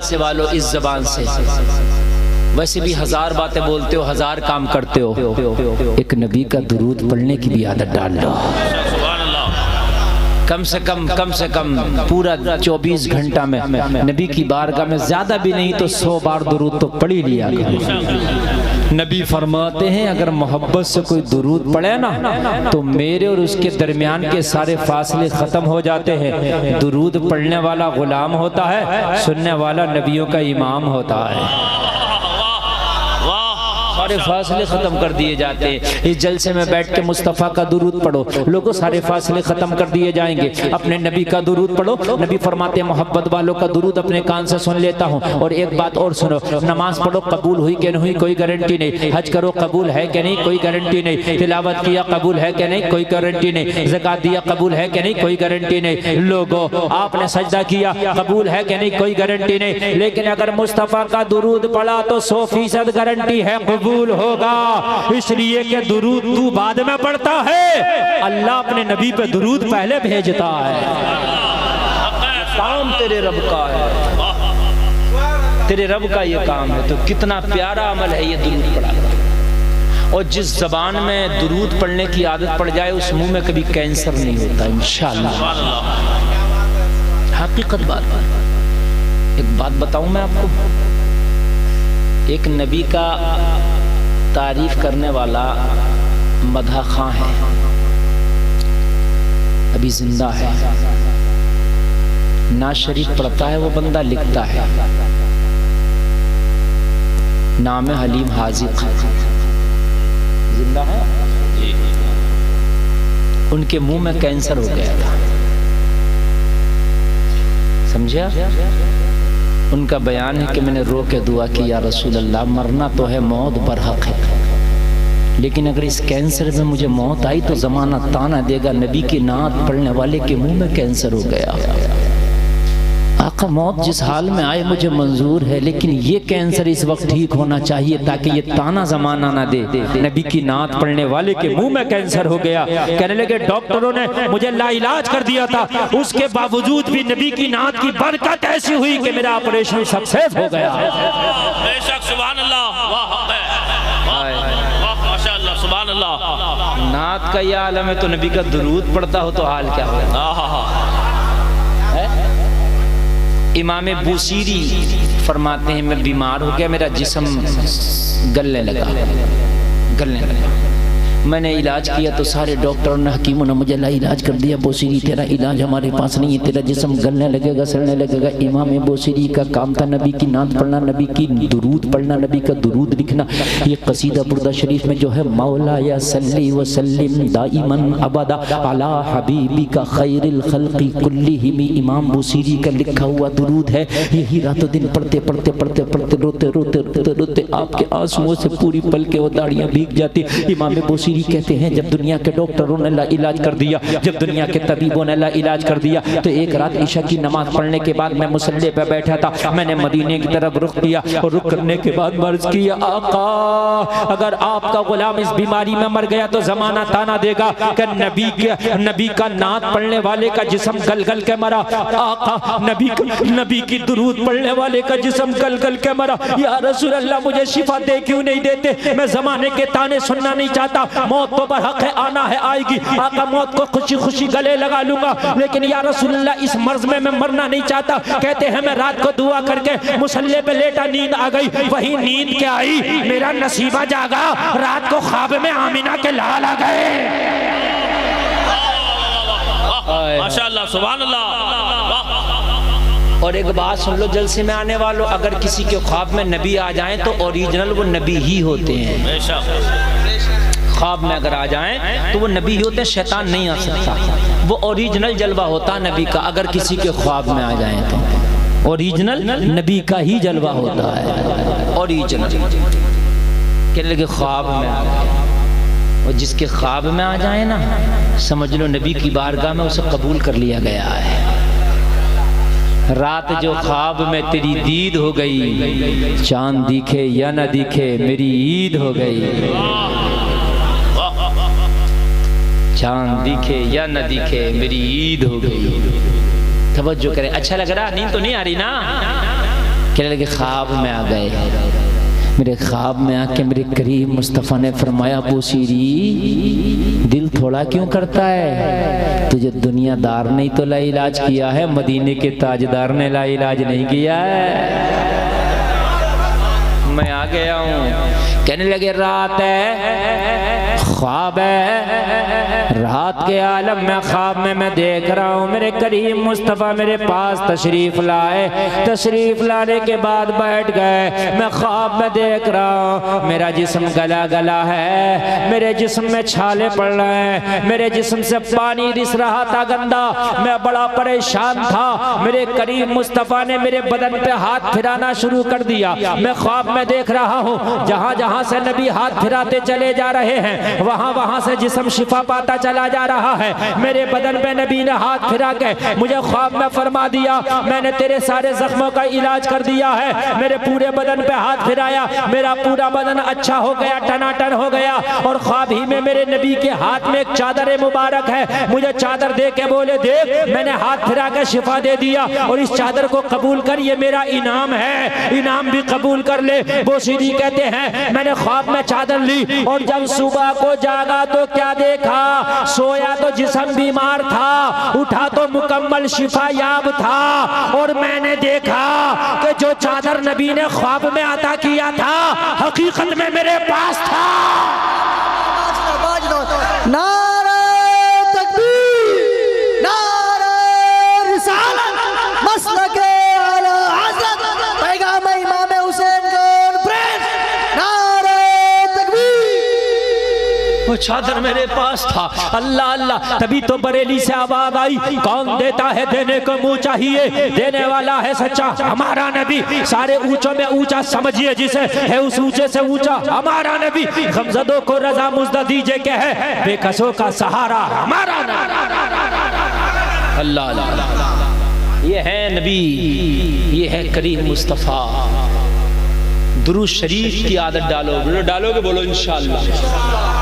[SPEAKER 2] से वालों इस जबान से वैसे भी 1000 बातें बोलते हो, 1000 काम करते हो, एक नबी का दुरूद पढ़ने की भी आदत डाल लो। कम से कम पूरा 24 घंटा में नबी की बारगाह में ज्यादा भी नहीं तो 100 बार दुरूद तो पढ़ ही लिया करो। नबी फरमाते हैं अगर मोहब्बत से कोई दुरूद पढ़े ना तो मेरे और उसके दरमियान के सारे फासले खत्म हो जाते हैं। दुरूद पढ़ने वाला गुलाम होता है, सुनने वाला नबियों का इमाम होता है। सारे फासले खत्म कर दिए जाते हैं। इस जलसे में बैठ के मुस्तफ़ा का दुरूद पढ़ो, लोगों सारे फासले खत्म कर दिए जाएंगे। अपने नबी का दुरूद पढ़ो। नबी फरमाते हैं मोहब्बत वालों का दुरूद अपने कान से सुन लेता हूँ। और एक बात और सुनो, नमाज पढ़ो कबूल हुई कि नहीं हुई कोई गारंटी नहीं, हज करो कबूल है कि नहीं कोई गारंटी नहीं, तिलावत किया कबूल है कि नहीं कोई गारंटी नहीं, ज़कात दिया कबूल है कि नहीं कोई गारंटी नहीं, लोगों आपने सजदा किया कबूल है कि नहीं कोई गारंटी नहीं, लेकिन अगर मुस्तफ़ा का दुरूद पढ़ा तो 100% गारंटी है कबूल होगा। इसलिए कि दुरूद तू बाद में पढ़ता है, अल्लाह अपने नबी पे दुरूद पहले भेजता है। काम तेरे रब का है, तेरे रब का ये काम है। तो कितना प्यारा अमल है ये दुरूद पढ़ा। और जिस जबान में दुरूद पढ़ने की आदत पड़ जाए उस मुंह में कभी कैंसर नहीं होता इंशाअल्लाह। हकीकत बात। एक बात बताऊं मैं आपको, एक नबी का तारीफ करने वाला मदह खां है, अभी जिंदा है, नाज शरीफ पढ़ता है वो बंदा, लिखता है, नाम है हलीम हाजिक, जिंदा है। उनके मुंह में कैंसर हो गया था, समझा? उनका बयान है कि मैंने रो के दुआ की, या रसूल अल्लाह मरना तो है, मौत बरहक है, लेकिन अगर इस कैंसर में मुझे मौत आई तो ज़माना ताना देगा नबी की नात पढ़ने वाले के मुंह में कैंसर हो गया। आका मौत जिस हाल में आए मुझे मंजूर है, लेकिन ये कैंसर इस वक्त ठीक होना चाहिए ताकि ये ताना जमाना ना दे, नबी की नात पढ़ने वाले के मुंह में कैंसर हो गया। कहने लगे डॉक्टरों ने मुझे लाइलाज कर दिया था, उसके बावजूद भी नबी की नात की बरकत ऐसी हुई कि मेरा ऑपरेशन सक्सेस हो गया।
[SPEAKER 3] बेशक सुभान अल्लाह, वाह माशाअल्लाह सुभान अल्लाह।
[SPEAKER 2] नात का यह आलम है तो नबी का दुरूद पढ़ता हो तो हाल क्या होगा। इमाम बूसीरी फरमाते हैं मैं बीमार हो गया, मेरा जिस्म गलने लगा। मैंने इलाज किया तो सारे डॉक्टरों ने हकीमों ने मुझे इलाज कर दिया, बोसीरी तेरा इलाज हमारे पास नहीं है, तेरा जिस्म गलने लगेगा, सड़ने लगेगा। इमाम बोसीरी का काम था नबी की नात पढ़ना, नबी की दुरूद पढ़ना, नबी का दुरूद लिखना। ये कसीदा बुर्दा शरीफ में जो है मौला या सल्ली व सल्लिम दाइमन अबदा अला हबीबी का खैरिल खल्क़ी कुल्लिहिम, इमाम बोसीरी का लिखा हुआ दुरूद है। यही रातों दिन पढ़ते पढ़ते पढ़ते पढ़ते रोते रोते रोते रोते आपके आंसुओं से पूरी पलकें और दाढ़ियाँ भीग जाती। इमाम बोसीरी कहते हैं जब दुनिया के डॉक्टरों ने ला इलाज कर दिया, जब दुनिया के तबीबों ने ला इलाज कर दिया, तो एक रात ईशा की नमाज पढ़ने के बाद मैं मुसल्ले पे बैठा था, मैंने मदीने की तरफ रुख किया और रुख करने के बाद मर्ज किया, आका अगर आपका गुलाम इस बीमारी में मर गया तो जमाना ताना देगा कि नबी का नात पढ़ने वाले का जिस्म गल गल के मरा। आका नबी की दुरूद पढ़ने वाले का जिस्म गल गल के मरा। या रसूल अल्लाह मुझे शिफा दे क्यों नहीं देते? मैं जमाने के ताने सुनना नहीं चाहता, मौत तो बरहक है, आना है आएगी। आका मौत को खुशी खुशी गले लगा लूंगा, लेकिन या रसूलल्लाह इस मर्ज में मैं मरना नहीं चाहता। कहते हैं मैं रात को दुआ करके मुसल्ले पे लेटा, नींद आ गई, वही नींद क्या आई, मेरा नसीबा जागा, रात को ख्वाब में आमिना के लाल आ गए।
[SPEAKER 3] माशाअल्लाह सुभान अल्लाह।
[SPEAKER 2] और एक बात सुन लो जलसे में आने वालों, अगर किसी के ख्वाब में नबी आ जाएं तो ओरिजिनल वो नबी ही होते हैं।
[SPEAKER 3] बेशक
[SPEAKER 2] ख्वाब में अगर आ जाएं तो वो नबी ही होते हैं, शैतान नहीं आ सकता। वो ओरिजिनल जलवा होता है नबी का, अगर किसी के ख्वाब में आ जाएं तो ओरिजिनल नबी का ही जलवा होता है। ओरिजिनल कहने लगे ख्वाब में आ गए, और जिसके ख्वाब में आ जाए ना समझ लो नबी की बारगाह में उसे कबूल कर लिया गया है। रात जो ख्वाब में तेरी दीद हो गई, चांद दिखे या न दिखे मेरी ईद हो गई। चांद दिखे या न दिखे मेरी ईद हो गई। तवज्जो करें, अच्छा लग रहा, नींद तो नहीं आ रही ना? कहने लगे ख्वाब में आ गए, मेरे ख्वाब में आके मेरे करीम मुस्तफ़ा ने फरमाया बूसीरी दिल थोड़ा क्यों करता है, तुझे दुनियादार नहीं तो ला इलाज किया है, मदीने के ताजदार ने ला इलाज नहीं किया है। मैं आ गया हूँ। कहने लगे रात है, ख्वाब है, रात के आलम में ख्वाब में मैं देख रहा हूँ मेरे करीम मुस्तफ़ा मेरे पास तशरीफ लाए। तशरीफ लाने के बाद बैठ गए। मैं ख्वाब में देख रहा हूँ मेरा जिस्म गला गला है, मेरे जिस्म में छाले पड़ रहे हैं, मेरे जिस्म से पानी रिस रहा था गंदा। मैं बड़ा परेशान था। मेरे करीम मुस्तफ़ा ने मेरे बदन पे हाथ फिराना शुरू कर दिया। मैं ख्वाब में देख रहा हूँ जहाँ जहाँ से नबी हाथ फिराते चले जा रहे हैं वहाँ वहाँ से जिस्म शिफा पाता चला जा रहा है। मेरे बदन पे नबी ने हाथ फिरा के मुझे ख्वाब में फरमा दिया मैंने तेरे सारे जख्मों का इलाज कर दिया है। मेरे पूरे बदन पे हाथ फिराया, मेरा पूरा बदन अच्छा हो गया, टनाटन हो गया। और ख्वाब ही में मेरे नबी के हाथ में एक चादर मुबारक है। मुझे चादर दे के बोले देख मैंने हाथ फिरा के शिफा दे दिया और इस चादर को कबूल कर, ये मेरा इनाम है, इनाम भी कबूल कर ले। बोसीरी कहते हैं मैंने ख्वाब में चादर ली और जब सुबह को जागा तो क्या देखा, सोया तो जिस्म बीमार था, उठा तो मुकम्मल शिफा याब था। और मैंने देखा कि जो चादर नबी ने ख्वाब में अता किया था हकीकत में मेरे पास था।
[SPEAKER 4] नारे तकबीर, नारे रिसालत, मसलके आला हज़रत पैगाम इमाम हुसैन को प्रेस। नारे तकबीर।
[SPEAKER 1] वो चादर मेरे पास था। अल्लाह अल्लाह, तभी तो बरेली से आवाज आई कौन देता है देने को मुंह चाहिए, देने वाला है सच्चा हमारा नबी। सारे ऊंचों में ऊंचा समझिए जिसे है उस ऊंचे से ऊंचा हमारा नबी। गमजदों को रजा मुज्दा दीजिए के है बेकसों का सहारा हमारा नबी।
[SPEAKER 2] अल्लाह अल्लाह, ये है नबी, ये है करीम मुस्तफ़ा। दुरूद शरीफ की आदत डालो, डालोगे बोलो इंशाअल्लाह,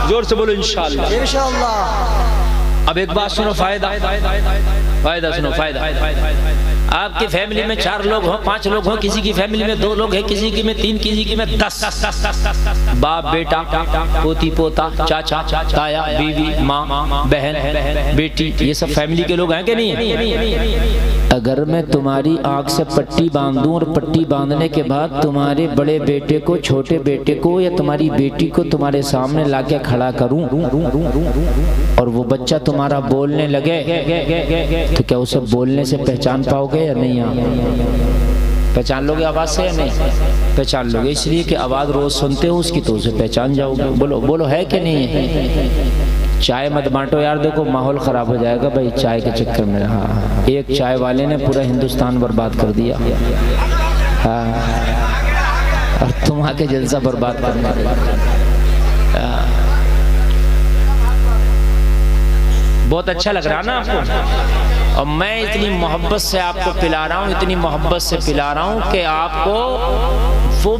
[SPEAKER 2] जोर से बोलो इंशाअल्लाह।
[SPEAKER 4] इंशाअल्लाह।
[SPEAKER 2] अब एक बात सुनो, फायदा सुनो, फायदा। आपकी फैमिली में 4 लोग हो, 5 लोग हो, किसी की फैमिली में 2 लोग हैं, किसी की में 3, किसी की में 10। बाप बेटा, पोती पोता, चाचा ताया, बीवी माँ बहन बेटी, ये सब फैमिली के लोग हैं कि नहीं? अगर मैं तुम्हारी आंख से पट्टी बांधूं और पट्टी बांधने के बाद तुम्हारे बड़े बेटे को, छोटे बेटे को या तुम्हारी बेटी को तुम्हारे सामने लाके खड़ा करूं और वो बच्चा तुम्हारा बोलने लगे तो क्या उसे बोलने से पहचान पाओगे या नहीं? पहचान लोगे आवाज से या नहीं? पहचान लोगे, इसलिए कि आवाज रोज सुनते हो उसकी तो उसे पहचान जाओगे। बोलो बोलो, है कि नहीं है? चाय मत बांटो यार, देखो माहौल खराब हो जाएगा भाई चाय के चक्कर में। हाँ, एक चाय वाले ने पूरा हिंदुस्तान बर्बाद कर दिया। हाँ, और तुम आके जलसा बर्बाद करने लगे। बहुत अच्छा लग रहा ना आपको? और मैं इतनी मोहब्बत से आपको पिला रहा हूँ, इतनी मोहब्बत से पिला रहा हूँ कि आपको वो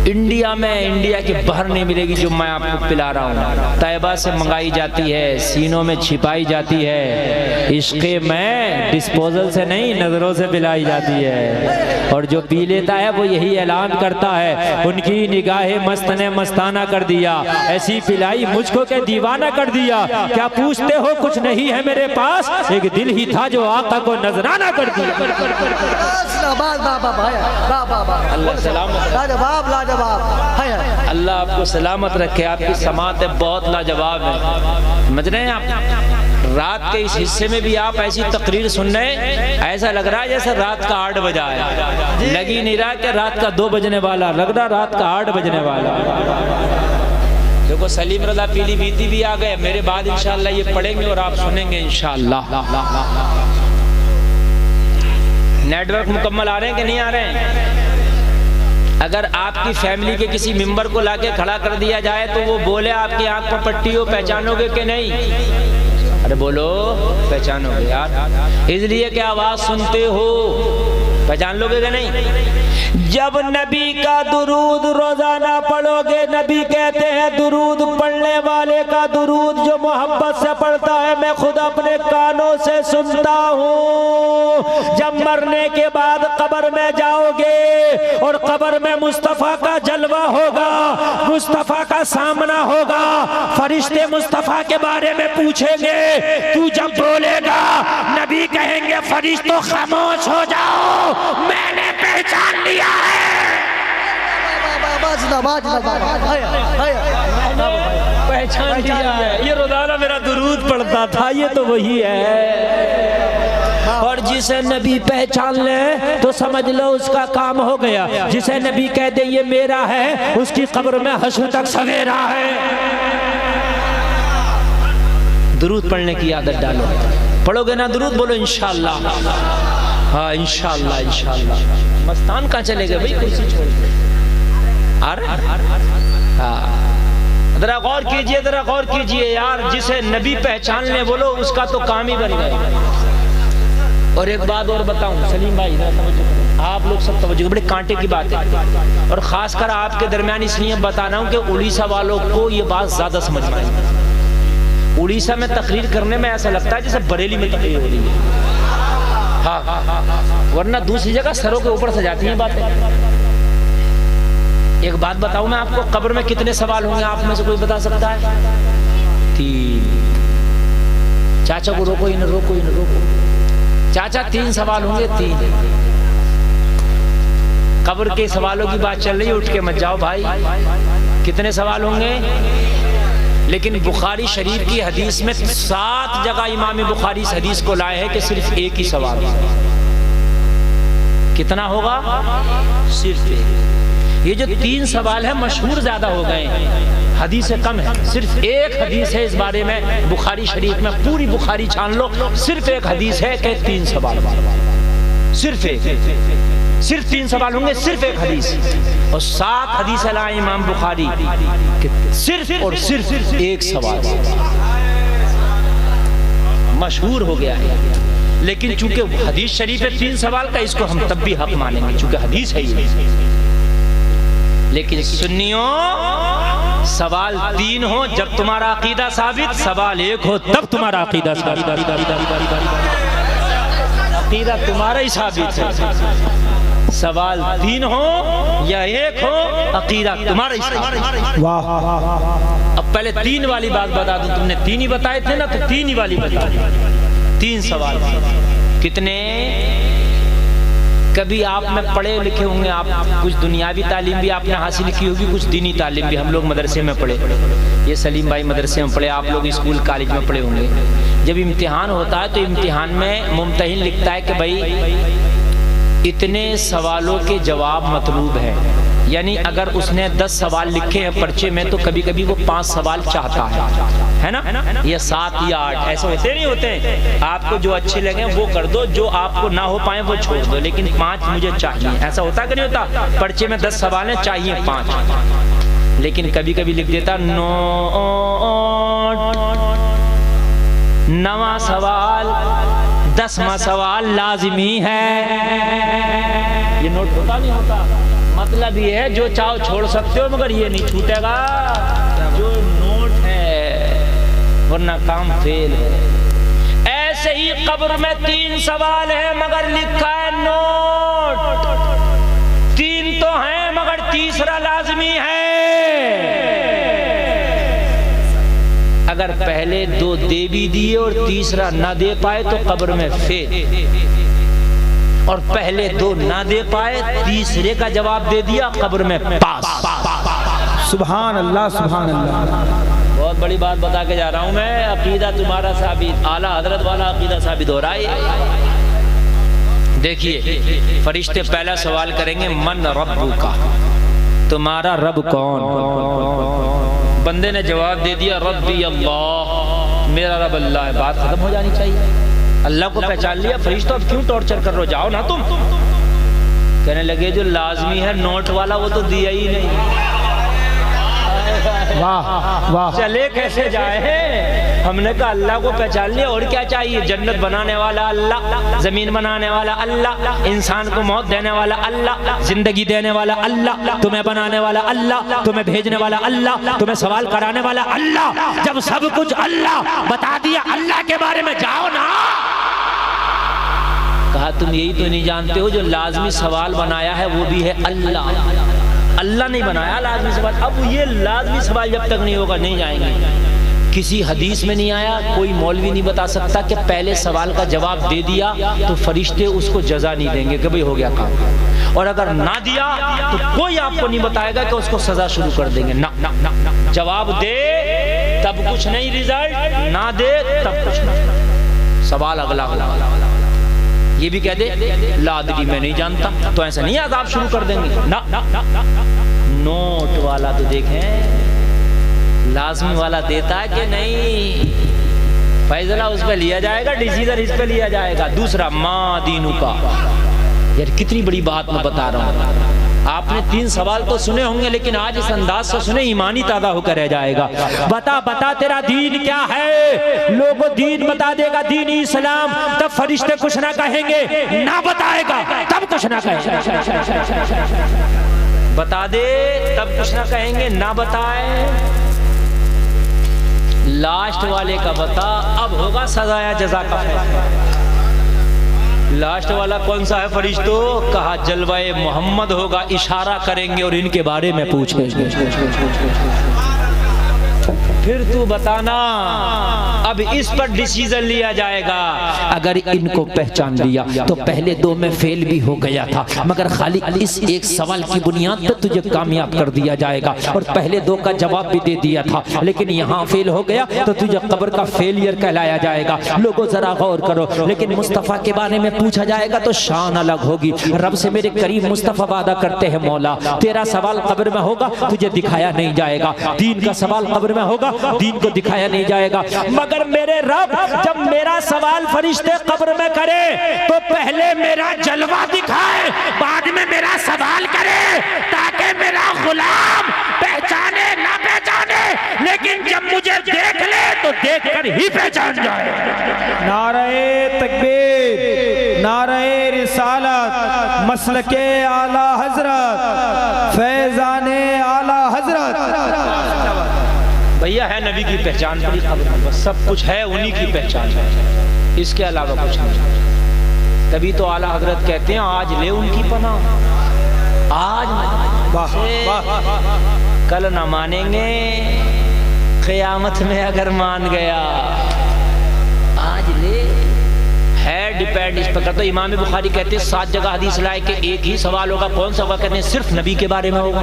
[SPEAKER 2] इंडिया में, इंडिया के बाहर नहीं मिलेगी जो मैं आपको पिला रहा हूँ। तैयबा से मंगाई जाती है, सीनों में छिपाई जाती है। इश्क़े में डिस्पोजल से नहीं, नजरों से पिलाई जाती है। और जो पी लेता है वो यही ऐलान करता है उनकी निगाहें मस्त ने मस्ताना कर दिया, ऐसी पिलाई मुझको के दीवाना कर दिया। क्या पूछते हो, कुछ नहीं है मेरे पास, एक दिल ही था जो आका को नजराना कर दिया। अल्लाह सलामत,
[SPEAKER 4] लाजवाब लाजवाब है।
[SPEAKER 2] अल्लाह आपको सलामत रखे, आपकी समात बहुत लाजवाब है। समझ रहे हैं आप? रात के इस हिस्से में भी आप ऐसी तकरीर सुन रहे हैं, ऐसा लग रहा है जैसे रात का 8 बजा है। लग ही नहीं रहा कि रात का 2 बजने वाला, लग रहा रात का 8 बजने वाला। देखो सलीम रज़ा पीलीभीती भी आ गए, मेरे बाद इंशाअल्लाह ये पढ़ेंगे और आप सुनेंगे इंशाअल्लाह। नेटवर्क मुकम्मल आ रहे हैं कि नहीं आ रहे हैं? अगर आपकी फैमिली के किसी मेंबर को लाके खड़ा कर दिया जाए तो वो बोले आपकी आंख पर पट्टी हो, पहचानोगे कि नहीं? अरे बोलो, पहचानोगे यार, इसलिए कि आवाज सुनते हो, पहचान लोगे कि नहीं?
[SPEAKER 1] जब नबी का दुरूद रोजाना पढ़ोगे, नबी कहते हैं दुरूद पढ़ने वाले का दुरूद जो मोहब्बत से पढ़ता है मैं खुद अपने कानों से सुनता हूँ। जब मरने के बाद कब्र में जाओगे और कब्र में मुस्तफ़ा का जलवा होगा, मुस्तफ़ा का सामना होगा, फरिश्ते मुस्तफ़ा के बारे में पूछेंगे, तू जब बोलेगा नबी कहेंगे फरिश्तों खामोश हो जाओ, मैंने पहचान लिया है।
[SPEAKER 2] पहचान लिया है,
[SPEAKER 1] ये रोजाना मेरा दुरूद पढ़ता था, ये तो वही है। और जिसे नबी पहचान ले तो समझ लो उसका काम हो गया। जिसे नबी कह दे ये मेरा है, उसकी कब्र में हश्र तक सवेरा है।
[SPEAKER 2] दुरूद पढ़ने की आदत डालो। पढ़ोगे ना दुरूद, बोलो इंशाअल्लाह। हाँ इंशाअल्लाह इंशाअल्लाह। मस्तान कहाँ चले गए भाई, कुर्सी छोड़ के? हाँ जरा गौर कीजिए, जरा गौर कीजिए यार। जिसे नबी पहचान ले बोलो उसका तो काम ही बन गया। और एक बात और बताऊं सलीम भाई, आप लोग सब तवज्जो, बड़े कांटे की बात है और खासकर आपके दरमियान इसलिए बता रहा हूँ कि उड़ीसा वालों को ये बात ज्यादा समझ में आई। उड़ीसा में तकरीर करने में ऐसा लगता है जैसे बरेली में तकरीर हो रही है। हाँ, वरना दूसरी जगह सरों के ऊपर से जाती हैं बातें। एक बात बताऊं मैं आपको, कब्र में कितने सवाल होंगे आप में से कोई बता सकता है? 3। चाचा को रोको, इन्हें रोको, इन्हें रोको। चाचा 3 सवाल होंगे, 3। कब्र के सवालों की बात चल रही है, उठ के मत जाओ भाई। कितने सवाल होंगे? लेकिन बुखारी शरीफ की हदीस में 7 जगह इमाम बुखारी इस हदीस को लाए हैं कि सिर्फ एक ही सवाल। कितना होगा? सिर्फ एक। ये जो 3 सवाल है मशहूर ज्यादा हो गए हैं, हदीस कम है। सिर्फ एक हदीस है इस बारे में बुखारी शरीफ में, पूरी बुखारी छान लो, सिर्फ एक हदीस है कि 3 सवाल। सिर्फ एक, सिर्फ 3 सवाल होंगे, सिर्फ एक हदीस। और 7 हदीस लाए इमाम बुखारी, सिर्फ और सिर्फ एक सवाल। मशहूर हो गया है। लेकिन चूंकि हदीस शरीफ है 3 सवाल का, इसको हम तब भी हक मानेंगे चूंकि हदीस है ये। लेकिन सुन्नियों, सवाल 3 हो जब तुम्हारा अकीदा साबित, सवाल 1 हो तब तुम्हारा अकीदा साबित। अकीदा तुम्हारा ही साबित है। सवाल 3 हो या 1 हो, अकीदा तुम्हारा ही साबित।
[SPEAKER 1] वाह।
[SPEAKER 2] अब पहले 3 वाली बात बता दूं, तुमने 3 ही बताए थे ना, तो 3 ही वाली बता दी। 3 सवाल कितने? कभी आप में पढ़े लिखे होंगे, आप कुछ दुनियावी तालीम भी आपने हासिल की होगी, कुछ दीनी तालीम भी। हम लोग मदरसे में पढ़े, ये सलीम भाई मदरसे में पढ़े, आप लोग स्कूल कॉलेज में पढ़े होंगे। जब इम्तिहान होता है तो इम्तिहान में मुम्तहिन लिखता है कि भाई इतने सवालों के जवाब मतलूब हैं। यानी अगर उसने 10 सवाल लिखे हैं पर्चे में तो कभी कभी वो 5 सवाल चाहता है ना, या 7 या 8, ऐसे होते नहीं होते। आपको जो अच्छे लगे वो कर दो, जो आपको ना हो पाए वो छोड़ दो, लेकिन 5 मुझे चाहिए। ऐसा होता कि नहीं होता? पर्चे में 10 सवाल हैं, चाहिए 5। लेकिन कभी कभी लिख देता 9वां सवाल, 10वां सवाल लाजिमी है। ये नोट होता नहीं होता? मतलब ये है जो चाहो छोड़ सकते हो मगर ये नहीं छूटेगा जो नोट है, वरना काम फेल है। ऐसे ही कब्र में 3 सवाल है मगर लिखा है नोट। 3 तो हैं मगर तीसरा लाजमी है। अगर पहले 2 दे भी दिए और तीसरा ना दे पाए तो कब्र में फेल, और पहले 2 ना दे पाए, तीसरे का जवाब दे दिया, कब्र में पास।
[SPEAKER 1] सुभान अल्लाह, सुभान अल्लाह।
[SPEAKER 2] बहुत बड़ी बात बता के जा रहा हूँ मैं। अकीदा तुम्हारा साबित, आला हजरत वाला अकीदा साबित हो रहा है। देखिए फरिश्ते पहला सवाल करेंगे, मन रब्बुका, तुम्हारा रब कौन? बंदे ने जवाब दे दिया रब्बी अल्लाह, मेरा रब अल्लाह है। बात खत्म हो जानी चाहिए। अल्लाह को पहचान लिया, फरिश्तों अब क्यों टॉर्चर कर रहे हो, जाओ ना तुम। कहने लगे जो लाजमी है नोट वाला वो तो दिया ही नहीं।
[SPEAKER 1] वाह वाह,
[SPEAKER 2] चले कैसे जाए? हमने कहा अल्लाह को पहचान लिया, और क्या चाहिए? जन्नत बनाने वाला अल्लाह, जमीन बनाने वाला अल्लाह, इंसान को मौत देने वाला अल्लाह, जिंदगी देने वाला अल्लाह, तुम्हें बनाने वाला अल्लाह, तुम्हें भेजने वाला अल्लाह, तुम्हें सवाल कराने वाला अल्लाह। जब सब कुछ अल्लाह बता दिया, अल्लाह के बारे में जाओ ना। कहा तुम यही तो नहीं जानते हो जो लाजमी सवाल बनाया है वो भी है अल्लाह। अल्लाह नहीं बनाया लाजमी सवाल। अब ये लाजमी सवाल जब तक नहीं होगा नहीं जाएंगे। किसी हदीस में नहीं आया, कोई मौलवी नहीं बता सकता कि पहले सवाल का जवाब दे दिया तो फरिश्ते उसको जजा नहीं देंगे कि भाई हो गया काम, और अगर ना दिया तो कोई आपको नहीं बताएगा कि उसको सजा शुरू कर देंगे। ना, जवाब दे तब कुछ नहीं रिजल्ट, ना दे तब कुछ नहीं। सवाल अगला ये भी कह दे लादरी मैं नहीं जानता, तो ऐसा नहीं आजाब शुरू कर देंगे। ना, नोट वाला तो देखें लाजमी वाला देता है कि नहीं, फैसला उस पर लिया जाएगा, डिसीजन इस पर लिया जाएगा। दूसरा माँ दीनू का, यार कितनी बड़ी बात मैं बता रहा हूँ। आपने 3 सवाल तो सुने होंगे, लेकिन आज इस अंदाज से सुने ईमानी ताज़ा होकर रह जाएगा। बता बता तेरा दीन क्या है? लोगों दीन बता देगा, दीन इस्लाम, तब फरिश्ते कुछ ना कहेंगे, ना बताएगा तब कुछ ना कहेंगे। बता दे तब कुछ ना कहेंगे, ना बताए। लास्ट वाले का बता, अब होगा सजाया जजा का फैसला। लास्ट वाला कौन सा है फरिश्तों? कहा जलवाए मोहम्मद होगा, इशारा करेंगे और इनके बारे में पूछेंगे। फिर तू बताना, अब इस पर डिसीजन लिया जाएगा। अगर इनको पहचान लिया तो पहले 2 में फेल भी हो गया था, मगर खाली इस एक सवाल की बुनियाद पर तुझे कामयाब कर दिया जाएगा, और पहले 2 का जवाब भी दे दिया था, लेकिन यहाँ फेल हो गया तो तुझे कब्र का फेलियर कहलाया जाएगा। लोगों जरा गौर करो, लेकिन मुस्तफ़ा के बारे में पूछा जाएगा तो शान अलग होगी। रब से मेरे करीब मुस्तफ़ा वादा करते हैं, मौला तेरा सवाल कब्र में होगा, तुझे दिखाया नहीं जाएगा। दीन का सवाल कब्र में होगा, दीन को दिखाया नहीं जाएगा। मगर मेरे रब जब मेरा सवाल फरिश्ते कब्र में करे तो पहले मेरा जलवा दिखाए, बाद में मेरा सवाल करे, ताकि मेरा गुलाम पहचाने ना पहचाने, लेकिन जब मुझे देख ले तो देखकर ही पहचान जाए।
[SPEAKER 1] नारे तकबीर, नारे रिसालत, मसलके आला हजरत, फैजाने आला हजरत।
[SPEAKER 2] भैया है नबी की पहचान बड़ी खबर, बस सब कुछ है उन्हीं की पहचान है, इसके अलावा कुछ नहीं। तभी तो आला हजरत कहते हैं आज ले उनकी पनाह, आज कल न मानेंगे, क़यामत में अगर मान गया। आज ले है डिपेंड इस पर करता। इमाम बुखारी कहते हैं 7 जगह हदीस लाए कि एक ही सवाल होगा। कौन सा होगा? कहते हैं सिर्फ नबी के बारे में होगा।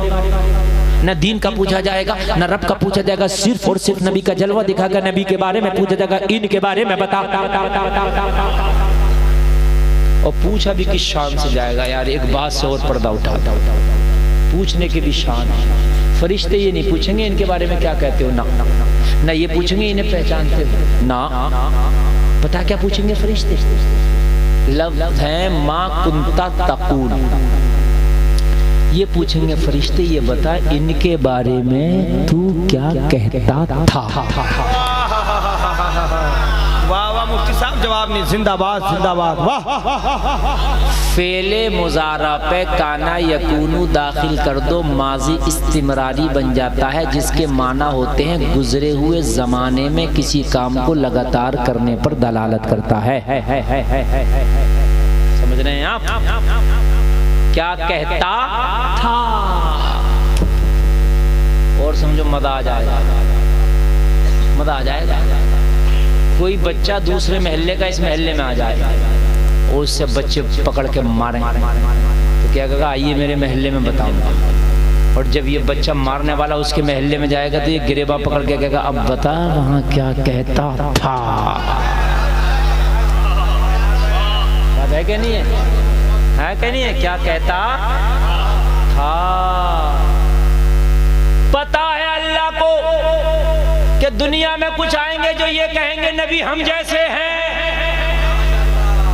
[SPEAKER 2] न दीन का पूछा जाएगा, न रब का पूछा जाएगा, सिर्फ और सिर्फ नबी का जलवा दिखाकर नबी के बारे में पूछा जाएगा, इनके बारे में बता। और पूछा भी किस शान से जाएगा यार, एक बात से और पर्दा उठा, पूछने की भी शान है। फरिश्ते ये नहीं पूछेंगे इनके बारे में क्या कहते हो, ना ये पूछेंगे इन्हें पहचानते हो, ना। पता क्या पूछेंगे फरिश्ते? लफ्ज़ है मा कुंता तक़ूल। ये पूछेंगे फरिश्ते, ये बता इनके बारे में तू क्या कहता था।
[SPEAKER 1] वाह वाह मुफ्ती साहब, जवाब नहीं, जिंदाबाद जिंदाबाद, वाह।
[SPEAKER 2] फेले मुजारा पे काना यकूनू दाखिल कर दो, माजी इस्तिमरारी बन जाता है, जिसके माना होते हैं गुजरे हुए जमाने में किसी काम को लगातार करने पर दलालत करता है। समझ रहे हैं आप? क्या कहता था, और समझो मजा आ जाएगा, मजा आ जाएगा। कोई बच्चा दूसरे महल्ले का इस महल्ले में आ जाए और उससे बच्चे पकड़ के मारे तो क्या कहेगा? आइए मेरे महल्ले में बताऊंगा। और जब ये बच्चा मारने वाला उसके महल्ले में जाएगा तो ये गिरेबा पकड़ के कहेगा अब बता वहां क्या कहता था। बात है क्या नहीं है क्या नहीं है, क्या कहता था। पता है अल्लाह को कि दुनिया में कुछ आएंगे जो ये कहेंगे नबी हम जैसे हैं,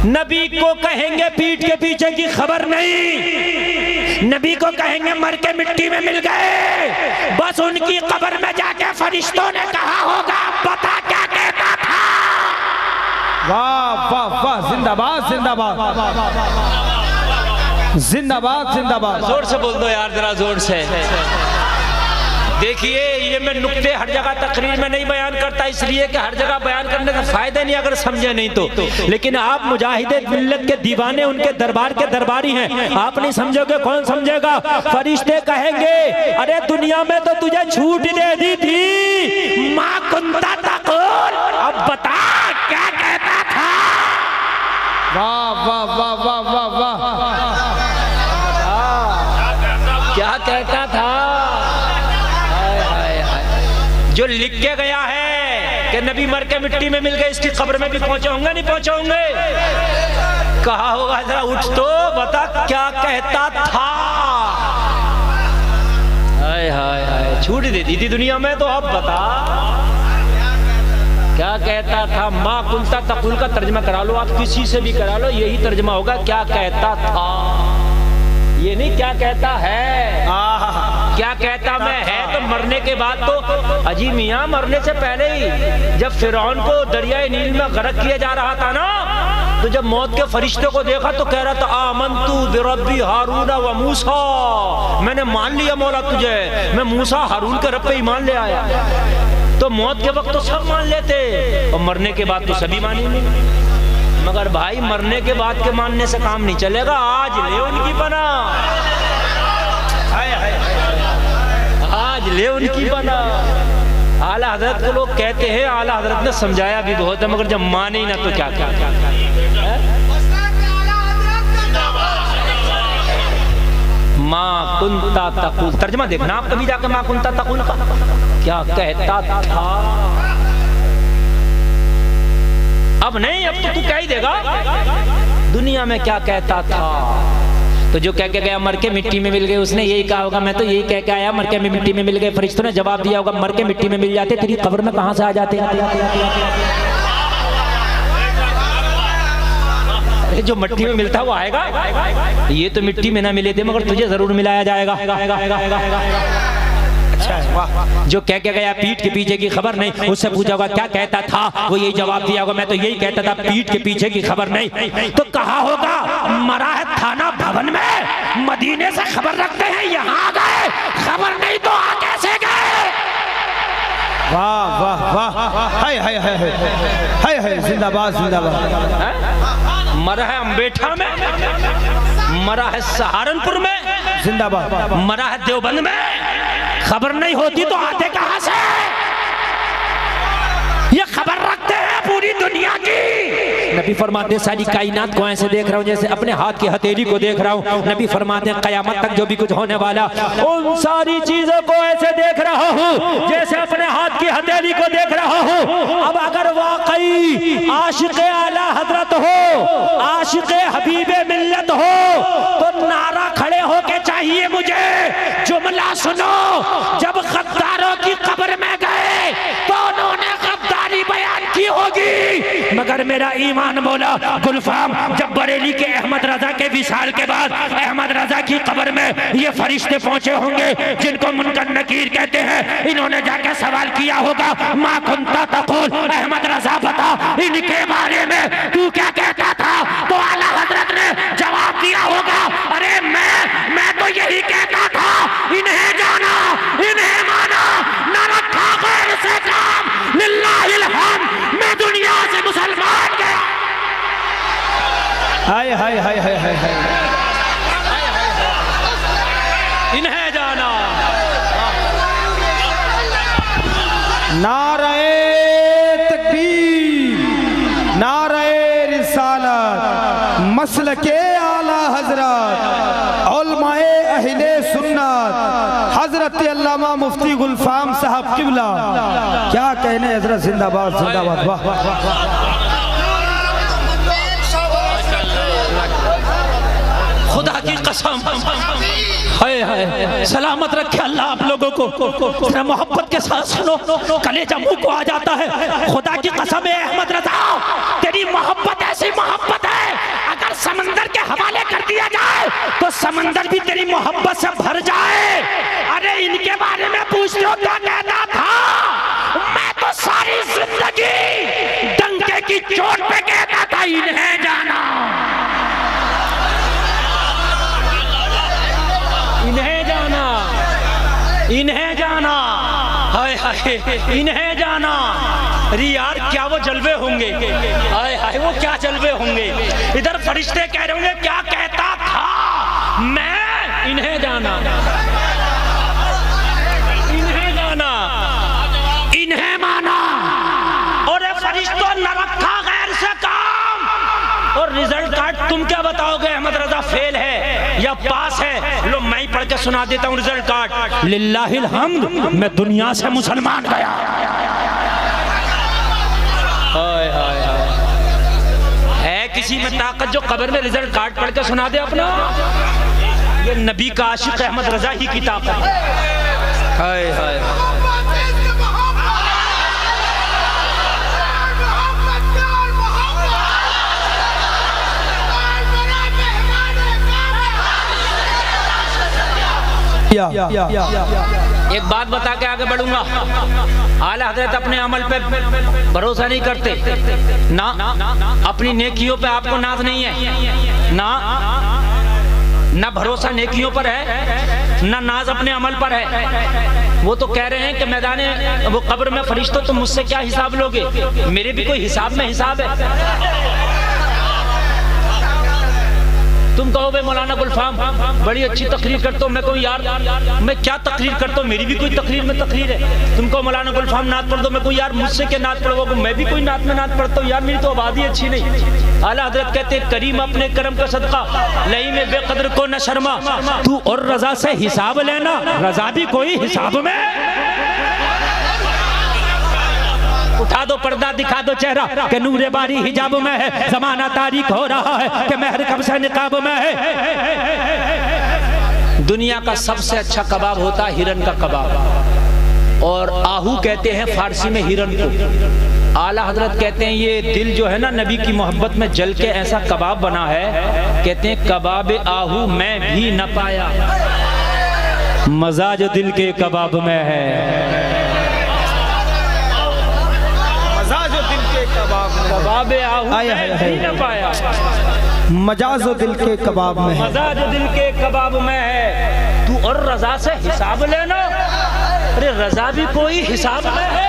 [SPEAKER 2] नबी को कहेंगे पीठ के पीछे की खबर नहीं, नबी को कहेंगे मर के मिट्टी में मिल गए, बस उनकी कब्र में जाके फरिश्तों ने कहा होगा बता क्या कहता था।
[SPEAKER 1] वाह वाह वाह, जिंदाबाद जिंदाबाद जिंदाबाद जिंदाबाद।
[SPEAKER 2] जोर से बोल दो यार, जरा जोर से। देखिए ये मैं नुक्ते हर जगह तकरीर में नहीं बयान करता, इसलिए कि हर जगह बयान करने का फायदा नहीं अगर समझे नहीं तो। लेकिन आप मुजाहिदे मिल्लत के दीवाने उनके दरबार के दरबारी हैं, आप नहीं समझोगे कौन समझेगा। फरिश्ते कहेंगे अरे दुनिया में तो तुझे छूट दे दी थी, माँ कुंता तक़ूल, अब बता क्या कहता था।
[SPEAKER 1] वाह वाह वाह वाह वाह वाह,
[SPEAKER 2] क्या कहता था। जो लिख के गया है कि नबी मर के मिट्टी में मिल गए, इसकी कब्र में भी पहुंचे होंगे नहीं पहुंचे होंगे, कहा होगा जरा उठ तो बता क्या कहता था। हाय हाय हाय, छूट दे दी थी दुनिया में तो अब बता क्या कहता था। माँ कुंता तक़ूल का तर्जमा करा लो, आप किसी से भी करा लो, यही तर्जमा होगा क्या कहता था, ये नहीं क्या कहता है। क्या कहता मैं है तो मरने के बाद तो अजी मियाँ मरने से पहले ही जब फिरौन को दरियाए नील में गरक किया जा रहा था ना, तो जब मौत के फरिश्ते को देखा तो कह रहा था आमनतु बिरब्बी हारून व मूसा, मैंने मान लिया मौला तुझे, मैं मूसा हारून के रब पे ईमान ले आया। तो मौत के वक्त तो सब मान लेते और मरने के बाद तो सभी माने नहीं, मगर भाई मरने के बाद के मानने से काम नहीं चलेगा। आज ले उनकी बना, आज ले उनकी बना। आला हजरत को लोग कहते हैं, आला हजरत ने समझाया भी बहुत है, मगर जब माने ही ना तो क्या क्या माँ कुंता तक़ूल, तर्जमा देखना आप कभी जाकर माँ कुंता तक़ूल का क्या कहता था। अब नहीं, अब तो तू क्या ही देगा, दुनिया में क्या कहता था। तो जो कह के गया मर के मिट्टी में मिल गए, उसने यही कहा होगा मैं तो यही कह के आया मर के मिट्टी में मिल गए। फरिश्तों ने जवाब दिया होगा मर के मिट्टी में मिल जाते तेरी कब्र में कहां से आ जाते। अरे जो मिट्टी में मिलता वो आएगा, ये तो मिट्टी में ना मिले थे मगर तुझे जरूर मिलाया जाएगा। जो कह के गया पीठ के पीछे की खबर नहीं, उससे पूछा होगा क्या कहता था, वो यही जवाब दिया होगा मैं तो यही कहता था पीठ के पीछे की खबर नहीं। तो कहा होगा मरा है थाना भवन में, मदीने से खबर रखते हैं यहाँ गए, खबर नहीं तो आ कैसे गए।
[SPEAKER 1] वाह वाह वाह, हाय हाय हाय हाय हाय, जिंदाबाद जिंदाबाद।
[SPEAKER 2] मरा है अम्बेठा में, मरा है सहारनपुर में,
[SPEAKER 1] जिंदाबाद।
[SPEAKER 2] मरा है देवबंद में, खबर नहीं होती तो आते कहां से। ये खबर रखते हैं पूरी दुनिया की। नबी फरमाते सारी कायनात को ऐसे देख रहा हूं जैसे अपने हाथ की हथेली को देख रहा हूं। नबी फरमाते हैं क़यामत तक जो भी कुछ होने वाला उन सारी चीजों को ऐसे देख रहा हूं जैसे अपने हाथ की हथेली को देख रहा हूं। अब अगर वाकई आशिक़े आला हजरत हो, आशिक़े हबीबे मिल्लत हो तो नारा खड़े होके चाहिए मुझे। जुमला सुनो, जब गद्दारों की कब्र में गए तो उन्होंने गद्दारी बयान की होगी, मगर मेरा ईमान बोला गुलफाम जब बरेली के अहमद रजा के विसाल के बाद अहमद रजा की कब्र में ये फरिश्ते पहुंचे होंगे जिनको मुनकर नकीर कहते हैं, इन्होंने जाकर सवाल किया होगा माँ कुंता तक़ूल, अहमद रजा बता इनके बारे में तू क्या कहता था। तो आला हजरत ने जवाब दिया होगा अरे मैं तो यही कहता था, इन्हें जाना इन्हें माना, न रखा गैर से काम, लिल्लाहिल हम्द, मैं दुनिया से मुसलमान गया।
[SPEAKER 1] हाय हाय हाय हाय हाय हाय,
[SPEAKER 2] इन्हें जाना।
[SPEAKER 1] नारे तकबीर, नारे रिसालत, मसलके आला हजरत, उलमाए अहले सुन्नत,
[SPEAKER 5] अल्लामा मुफ्ती गुलफाम साहब किबला, क्या कहने हजरत, जिंदाबाद जिंदाबाद, वाह।
[SPEAKER 1] खुदा की कसम, हाय हाय, सलामत रखे अल्लाह आप लोगों को। जरा मोहब्बत के साथ सुनो, कलेजा मुंह को आ जाता है। खुदा की कसम है अहमद रजा, तेरी मोहब्बत ऐसी मोहब्बत है, अगर समंदर के हवाले कर दिया जाए तो समंदर भी तेरी मोहब्बत से भर जाए। अरे इनके बारे में पूछते हो क्या कहता था? मैं तो सारी जिंदगी डंके की चोट पे कहता था इन्हें जाना, इन्हें जाना, इन्हें जाना, हाय हाय, इन्हें जाना। अरे यार क्या वो जलवे होंगे, हाय हाय वो क्या जलवे होंगे। इधर फरिश्ते कह रहे होंगे क्या कहता था मैं, इन्हें जाना, इन्हें जाना, इन्हें माना। और फरिश्तों न रखा गैर से काम, और रिजल्ट कार्ड तुम क्या बताओगे अहमद रजा फेल है या पास है? लो मैं ही पढ़ के सुना देता हूँ रिजल्ट कार्ड। लिल्लाहिल हम्द, मैं दुनिया से मुसलमान गया। हाय हाय हाय, है किसी में ताकत जो कब्र में रिजल्ट कार्ड पढ़ के सुना दे अपना? ये नबी का आशिक अहमद रजा ही की ताकत है। हाय हाय, एक बात बता के आगे बढ़ूंगा। आला हजरत अपने अमल पे भरोसा नहीं करते ना, अपनी नेकियों पे आपको नाज नहीं है ना, ना भरोसा नेकियों पर है, ना नाज अपने अमल पर है। वो तो कह रहे हैं कि मैदाने वो कब्र में फरिश्तों तुम मुझसे क्या हिसाब लोगे, मेरे भी कोई हिसाब में हिसाब है। तुम कहो भाई मौलाना गुलफाम बड़ी अच्छी तकरीर करते हो, मैं कहूँ यार मैं क्या तकरीर करता हूँ, मेरी भी कोई तकरीर में तकरीर है। तुम कहो मौलाना गुलफाम नात पढ़ दो, मैं कहूँ यार मुझसे क्या नात पढ़ोगे, मैं भी कोई नात में नात पढ़ता हूँ यार, मेरी तो आबादी अच्छी नहीं। आला हजरत कहते हैं करीम अपने करम का सदका लई में बेकदर को न शर्मा, तू और रजा से हिसाब लेना, रजा भी कोई हिसाब में। उठा दो पर्दा दिखा दो चेहरा कि नूरे बारी हिजाब में है, जमाना तारीख हो रहा है कि महर कब से निकाब में है। दुनिया का सबसे अच्छा कबाब होता है हिरन का कबाब, और आहू कहते हैं फारसी में हिरन को। आला हजरत कहते हैं ये दिल जो है ना नबी की मोहब्बत में जल के ऐसा कबाब बना है, कहते हैं कबाब आहू मैं भी न पाया, मजा जो दिल के कबाब में है, कबाब आहू मैं भी न पाया,
[SPEAKER 5] मजाज दिल के कबाब में है,
[SPEAKER 1] मजा जो दिल के कबाब में है। तू और रजा से हिसाब लेना, अरे रजा भी कोई हिसाब में है।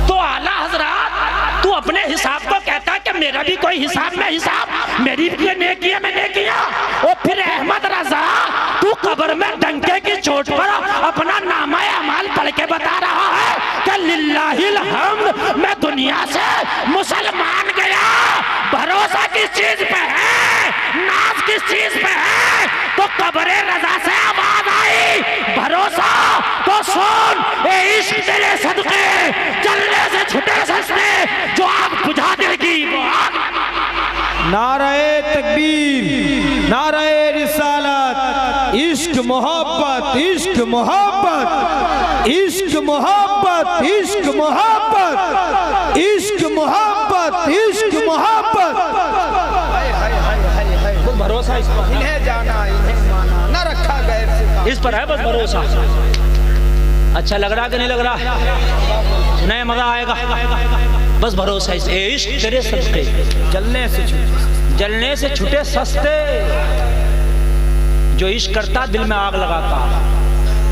[SPEAKER 1] तो आला हजरत तू अपने हिसाब को कहता है कि मेरा भी कोई हिसाब में हिसाब, मेरी भी नेकियां में नेकियां। और फिर अहमद रजा तू कब्र में डंके की चोट पर अपना नामा अमाल पढ़ के बता रहा है कि लिल्लाहिल हम्द मैं दुनिया से मुसलमान गया। भरोसा किस चीज पे है, नाज किस चीज पे है? तो कब्रे रजा से आवाज आई, भरोसा तो सुन, ए इश्क तेरे सदके चलने से छुटे सस्ते, जो आग बुझा देगी वो आग।
[SPEAKER 5] नाराए तकबीर, नाराए रिसालत, इश्क मोहब्बत, इश्क मोहब्बत, इश्क मोहब्बत, इश्क मोहब्बत, इश्क मोहब्बत, इश्क मोहब्बत।
[SPEAKER 1] भरोसा इस पर,
[SPEAKER 5] इन्हें जाना इन्हें माना, न रखा गैर से,
[SPEAKER 1] इस पर है बस भरोसा। अच्छा लग रहा कि नहीं लग रहा? नहीं मजा आएगा, बस भरोसा इस इश्क तेरे सस्ते
[SPEAKER 5] जलने से छूटे,
[SPEAKER 1] जलने से छूटे सस्ते। जो इश्क करता दिल में आग लगाता,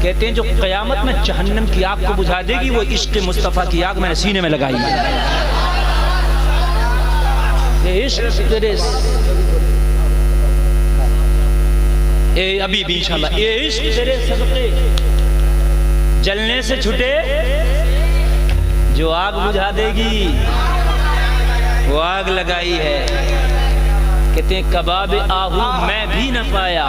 [SPEAKER 1] कहते हैं जो कयामत में जहन्नम की आग को बुझा देगी वो इश्क मुस्तफा की आग मैंने सीने में लगाई है। ये इश्क तेरे अभी भी इंशाल्लाह ये इश्क तेरे सदके जलने से छूटे, जो आग बुझा देगी वो आग लगाई है। कहते हैं कबाब आहू मैं भी न पाया,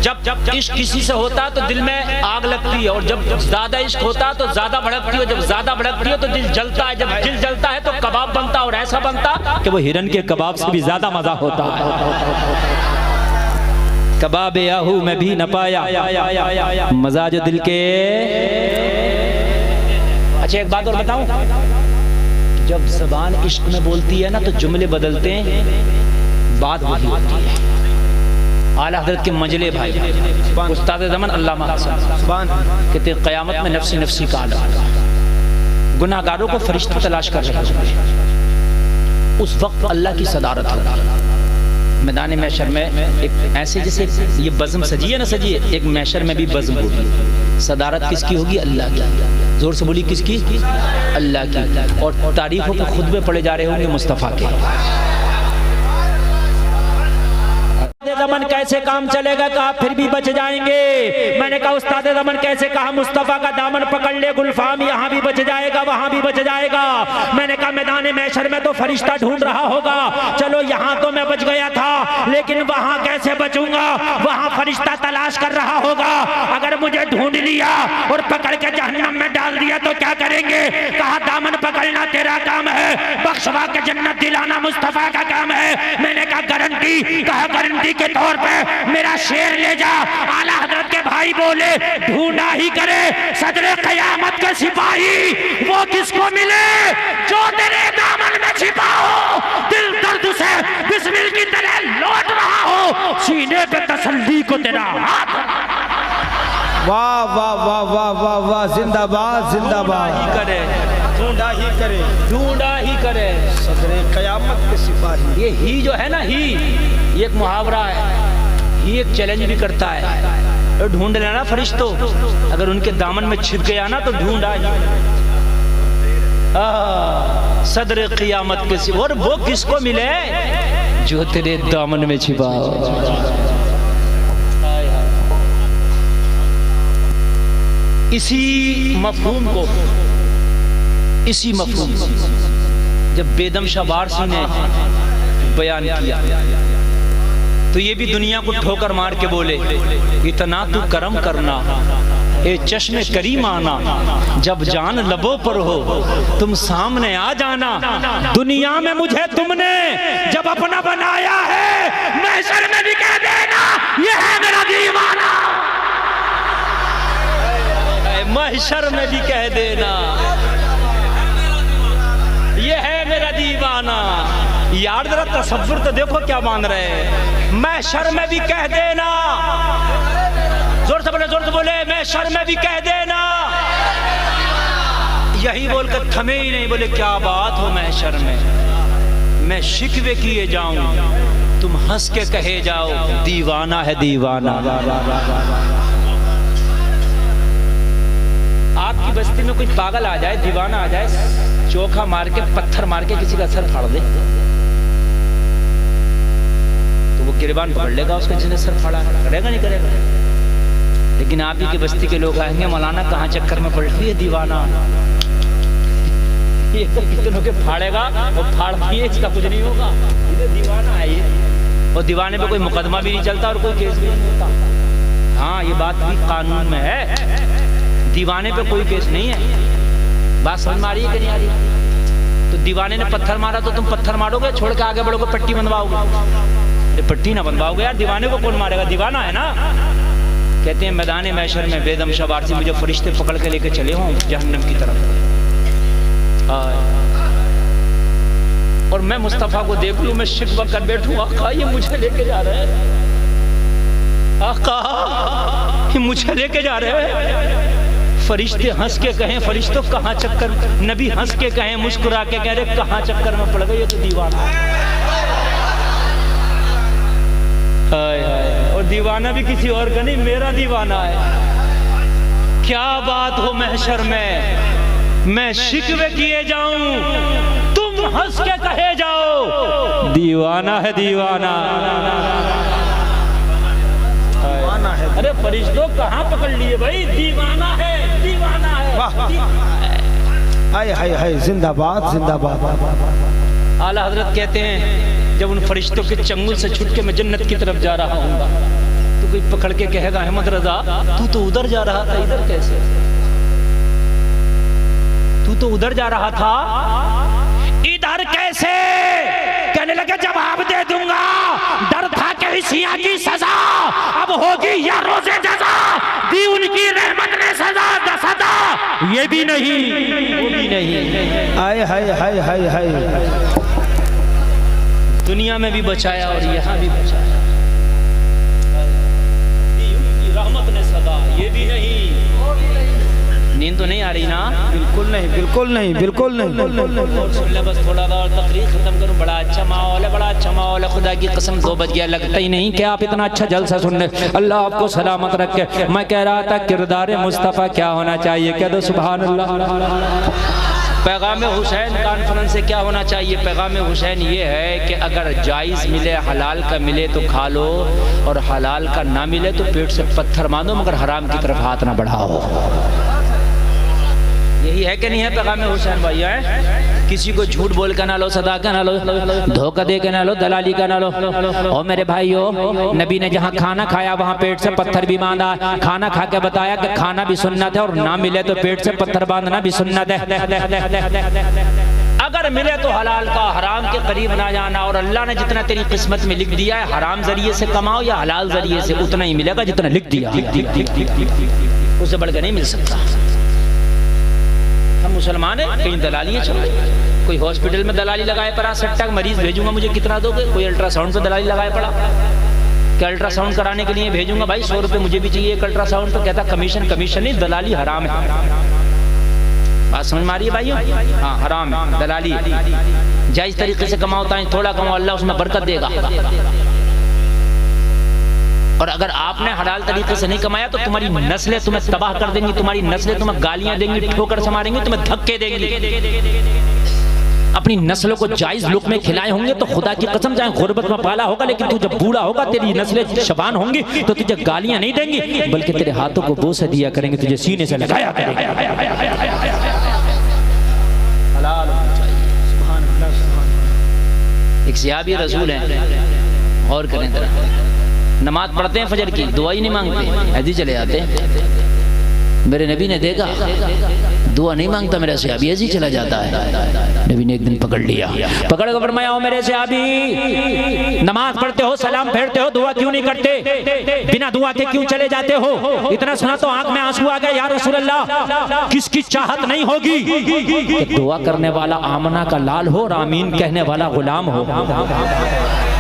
[SPEAKER 2] जब इश्क किसी से होता है तो दिल में आग लगती है, और जब ज्यादा इश्क होता है तो ज्यादा भड़कती है, जब ज्यादा भड़कती है तो दिल जलता है, जब दिल जलता है तो कबाब बनता है, और ऐसा बनता
[SPEAKER 1] कि वो हिरन के कबाब से भी ज्यादा मजा होता है। कबाब आहू में भी न पाया मजा जो दिल के।
[SPEAKER 2] अच्छा एक बात और बताऊं, जब ज़बान इश्क में बोलती है ना तो जुमले बदलते हैं, बात वही होती है। आला हज़रत के मजले भाई उस्ताद ज़मान अल्लामा कहते हैं क़यामत में नफ्सी नफ्सी का आलम, गुनाहगारों को फरिश्ते तलाश कर रहे हैं। उस वक्त अल्लाह की सदारत होगी मैदान महशर में, एक ऐसे जैसे ये बज़्म सजी है ना, सजी है, एक महशर में भी बज़्म होगी। सदारत किसकी होगी? अल्लाह की। जोर से बोली किसकी? अल्लाह की। और तारीखों पे खुतबे पढ़े जा रहे होंगे मुस्तफ़ा के।
[SPEAKER 1] ज़मन कैसे काम चलेगा, कहा फिर भी बच जाएंगे। मैंने कहा उस्ताद ज़मन कैसे, कहा मुस्तफ़ा का दामन पकड़ ले गुलफाम, यहाँ भी बच जाएगा वहाँ भी बच जाएगा। मैंने कहा मैदान महशर में तो फरिश्ता ढूंढ रहा होगा, चलो यहाँ तो मैं बच गया था, लेकिन वहाँ कैसे बचूंगा, वहाँ फरिश्ता तलाश कर रहा होगा। अगर मुझे ढूंढ लिया और पकड़ के जहन्नम में डाल दिया तो क्या करेंगे? कहा दामन पकड़ना तेरा काम है, बख्शवा के जन्नत दिलाना मुस्तफ़ा का काम है। मैंने कहा गारंटी, कहा गारंटी के तौर पे मेरा शेर ले जा। आला हज़रत के भाई बोले ढूंढा ही करे सदरे क़यामत के सिपाही, वो किसको मिले जो तेरे दामन में छिपा हो, दिल दर्द से बिस्मिल की तरह लौट रहा हो, सीने पे तसल्ली को तेरा हाथ।
[SPEAKER 5] वाह वाह वाह वाह वाह वाह, जिंदाबाद जिंदाबाद।
[SPEAKER 2] करे
[SPEAKER 5] ढूंढा ही करे,
[SPEAKER 2] ढूंढा ही करे
[SPEAKER 5] सदरे क़यामत के सिपाही।
[SPEAKER 2] ये ही जो है ना, ही ये एक मुहावरा है, ही एक चैलेंज भी करता है। तो ढूंढ लेना फरिश्तों, अगर उनके दामन में छिप गया ना तो ढूंढा ही। सदर क़यामत के सिवा, और वो किसको मिले जो तेरे दामन में छिपा हो। इसी मफहूम को, इसी मफहूम को जब बेदम शाह वारसी ने बयान किया तो ये भी दुनिया को ठोकर मार के बोले इतना तू करम करना ए चश्मे करीम आना, जब जान लबों पर हो तुम सामने आ जाना।
[SPEAKER 1] दुनिया में मुझे तुमने जब अपना बनाया है, महशर में भी कह देना ये है मेरा दीवाना।
[SPEAKER 2] महशर में भी कह देना ये है मेरा दीवाना। यार जरा तसव्वुर तो देखो क्या मान रहे हैं। महशर में भी कह देना, जोर से बोले महशर में भी कह देना। यही बोलकर थमे ही नहीं, बोले क्या बात हो महशर में, मैं शिकवे किए जाऊं तुम हंस के कहे जाओ दीवाना है दीवाना। आपकी बस्ती में कोई पागल आ जाए, दीवाना आ जाए, चोखा मार के पत्थर मार के किसी का सर फाड़ दे तो वो गिरबान पकड़ लेगा उसका, जिसने सर फाड़ा करेगा नहीं करेगा। लेकिन आप ही की बस्ती के लोग आएंगे, मौलाना कहाँ चक्कर में पड़ रही है दीवाना, ये तो कितनों के फाड़ेगा, वो फाड़ दिए इसका कुछ नहीं होगा, ये दीवाना है ये। और दीवाने पे कोई मुकदमा भी नहीं चलता और कोई केस भी नहीं होता। हाँ ये बात भी कानून में है, दीवाने पे कोई केस नहीं है। बात समझ में आ रही है कि नहीं आ रही? तो दीवाने ने पत्थर मारा तो तुम पत्थर मारोगे, छोड़ के आगे बढ़ोगे, पट्टी बनवाओगे। अरे पट्टी ना बनवाओगे यार, दीवाने को कौन मारेगा, दीवाना है ना। कहते हैं मैदान महशर में बेदम शाह वारसी मुझे फरिश्ते पकड़ के लेके चले हों जहन्नम की तरफ, और मैं मुस्तफ़ा को देख लूं, मैं शिकवा कर बैठूं, आका ये मुझे लेके जा रहे हैं, आका ये मुझे लेके जा रहे हैं। फरिश्ते हंस के कहें फरिश्तों कहाँ चक्कर, नबी हंस के कहें मुस्कुरा के कह रहे कहाँ चक्कर में पड़ गए, ये तो दीवाना है। और दीवाना भी किसी और का नहीं, मेरा दीवाना है। क्या बात हो महशर में, मैं शिकवे किए जाऊं तुम हंस के कहे जाओ
[SPEAKER 1] दीवाना है दीवाना।
[SPEAKER 2] अरे फरिश्तों कहाँ पकड़ लिए भाई, दीवाना है दीवाना है।
[SPEAKER 5] हाय हाय हाय, जिंदाबाद जिंदाबाद।
[SPEAKER 2] आला हजरत कहते हैं जब उन फरिश्तों के चंगुल से छूट के मैं जन्नत की तरफ जा रहा हूँ तो तो कोई पकड़ के कहेगा अहमद रजा तू तो उधर जा रहा था, इधर कैसे? तू तो उधर जा रहा था,
[SPEAKER 1] इधर कैसे? कहने लगे जवाब दे दूंगा, डर था कि इस यहाँ की सजा अब होगी या रोजे जजा, दी उनकी रहमत ने सजा सदा, ये भी नहीं, वो भी नहीं।
[SPEAKER 5] हाय हाय हाय हाय हाय,
[SPEAKER 2] दुनिया में भी बचाया और यहाँ भी बचाया, दी उनकी रहमत ने सदा, ये भी नहीं। नींद तो नहीं आ रही ना?
[SPEAKER 5] बिल्कुल नहीं, बिल्कुल नहीं, बिल्कुल नहीं।
[SPEAKER 2] और सुन ले बस थोड़ा सा और तकरीर खत्म करूं। बड़ा अच्छा माहौल है, बड़ा अच्छा माहौल है, खुदा की कसम 2 बज गया, लगता ही नहीं कि आप इतना अच्छा जलसा सुन रहे। अल्लाह आपको सलामत रखे। मैं कह रहा था किरदार मुस्तफ़ा क्या होना चाहिए, कह दो सुभान अल्लाह। पैगाम हुसैन कॉन्फ्रेंस से क्या होना चाहिए? पैगाम हुसैन ये है कि अगर जायज़ मिले, हलाल का मिले तो खा लो, और हलाल का ना मिले तो पेट से पत्थर मानो, मगर हराम की तरफ हाथ ना बढ़ाओ। यही है कि नहीं है पैगाम हुसैन भाई? है किसी को झूठ बोल के ना लो, सदा का ना लो, धोखा दे के ना लो, दलाली का ना लो। और मेरे भाइयों, नबी ने जहाँ खाना खाया वहाँ पेट से पत्थर भी बांधा। खाना खा के बताया कि खाना भी सुन्नत है और ना मिले तो पेट से पत्थर बांधना भी सुन्नत है। अगर मिले तो हलाल का, हराम के करीब ना जाना। और अल्लाह ने जितना तेरी किस्मत में लिख दिया है, हराम जरिए से कमाओ या हलाल जरिए से, उतना ही मिलेगा जितना लिख दिया, उससे बढ़कर नहीं मिल सकता। हम मुसलमान हैं, कहीं दलालियाँ चल रही, कोई हॉस्पिटल में दलाली लगाए पड़ा, 60 मरीज भेजूंगा मुझे कितना दोगे? कोई अल्ट्रासाउंड पे दलाली लगाए पड़ा, क्या अल्ट्रासाउंड कराने के लिए भेजूंगा भाई 100 रुपये मुझे भी चाहिए एक अल्ट्रासाउंड, तो कहता कमीशन, कमीशन नहीं, दलाली हराम है। बात समझ मारिए भाई? हाँ हराम है, दलाली है। जायज तरीके से कमाओ, थोड़ा कमाओ, अल्लाह उसमें बरकत देगा। और अगर आपने हलाल तरीके से नहीं कमाया तो तुम्हारी नस्लें तुम्हें तबाह कर देंगी, तुम्हारी नस्लें तुम्हें गालियां देंगी, ठोकर से मारेंगी, तुम्हें धक्के देंगी। अपनी नस्लों को जायज लुक़्मे खिलाए होंगे तो खुदा की कसम, चाहे गुर्बत में पाला होगा, लेकिन तू जब बूढ़ा होगा, तेरी नस्लें शबान होंगी तो तुझे गालियां नहीं देंगी, बल्कि तेरे हाथों को बोसे दिया करेंगे, तुझे सीने से लगाया करेंगे। हलाल होना चाहिए। सुभान अल्लाह, सुभान अल्लाह। एक सहाबी रसूल है, और करें तरह नमाज पढ़ते हैं फजर की, दुआ ही नहीं मांगते, ऐसे ही चले जाते हैं। मेरे नबी ने देखा दुआ नहीं मांगता मेरा सहाबी, ऐसे ही चला जाता है। नबी ने एक दिन पकड़ लिया, पकड़ कर फरमाया, ओ मेरे सहाबी, नमाज पढ़ते हो, सलाम फेरते हो, दुआ क्यों नहीं करते? बिना दुआ के क्यों चले जाते हो? इतना सुना तो आंख में आंसू आ गए, या रसूल अल्लाह किसकी चाहत नहीं होगी कि दुआ करने वाला आमना का लाल हो और आमीन कहने वाला गुलाम हो?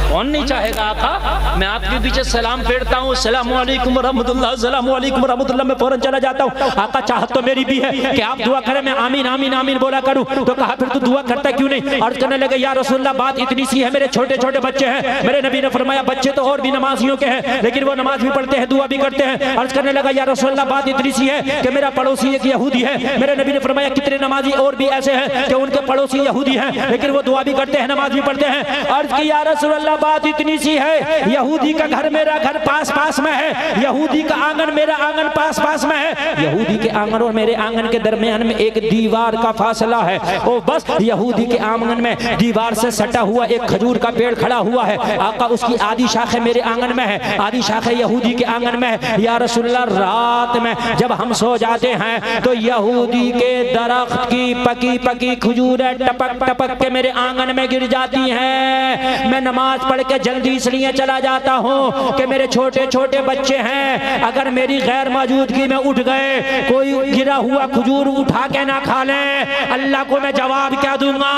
[SPEAKER 2] कौन नहीं चाहेगा आका? मैं आपके पीछे सलाम फेरता हूँ, अस्सलामु अलैकुम रहमतुल्लाह, अस्सलामु अलैकुम रहमतुल्लाह, मैं फौरन चला जाता हूँ। आका चाहत तो मेरी भी है कि आप दुआ करें, मैं आमीन आमीन आमीन बोला करूँ। तो कहा फिर तू दुआ करता क्यों नहीं? अर्ज करने लगे, या रसूलल्लाह बात इतनी सी है, मेरे छोटे छोटे बच्चे हैं। मेरे नबी ने फरमाया बच्चे तो और भी नमाजियों के हैं, लेकिन वो नमाज भी पढ़ते हैं, दुआ भी करते हैं। अर्ज करने लगा, या रसूलल्लाह बात इतनी सी है कि मेरा पड़ोसी एक यहूदी है। मेरे नबी ने फरमाया कितने नमाजी और भी ऐसे हैं कि उनके पड़ोसी यहूदी हैं, लेकिन वो दुआ भी करते हैं, नमाज भी पढ़ते हैं। अर्ज की, या रसूलल्लाह बात इतनी सी है, यहूदी का घर मेरा घर पास पास में है, यहूदी का आंगन मेरा आंगन पास पास में है, यहूदी के आंगन और मेरे आंगन के दरमियान में एक दीवार का फासला है। ओ बस यहूदी के आंगन में दीवार से सटा हुआ एक खजूर का पेड़ खड़ा हुआ है। आका उसकी आधी शाखें मेरे आंगन में है, आधी शाखें यहूदी के आंगन में है। या रसूलल्लाह रात में जब हम सो जाते हैं तो यहूदी के दरख्त की पकी पकी खजूरें टपक टपक के मेरे आंगन में गिर जाती हैं। मैं नमाज पढ़ के जल्दी इसलिए चला जाता हूँ कि मेरे छोटे छोटे बच्चे हैं, अगर मेरी गैर मौजूदगी में उठ गए, कोई गिरा हुआ खजूर उठा के ना खा लें, अल्लाह को मैं जवाब क्या दूंगा?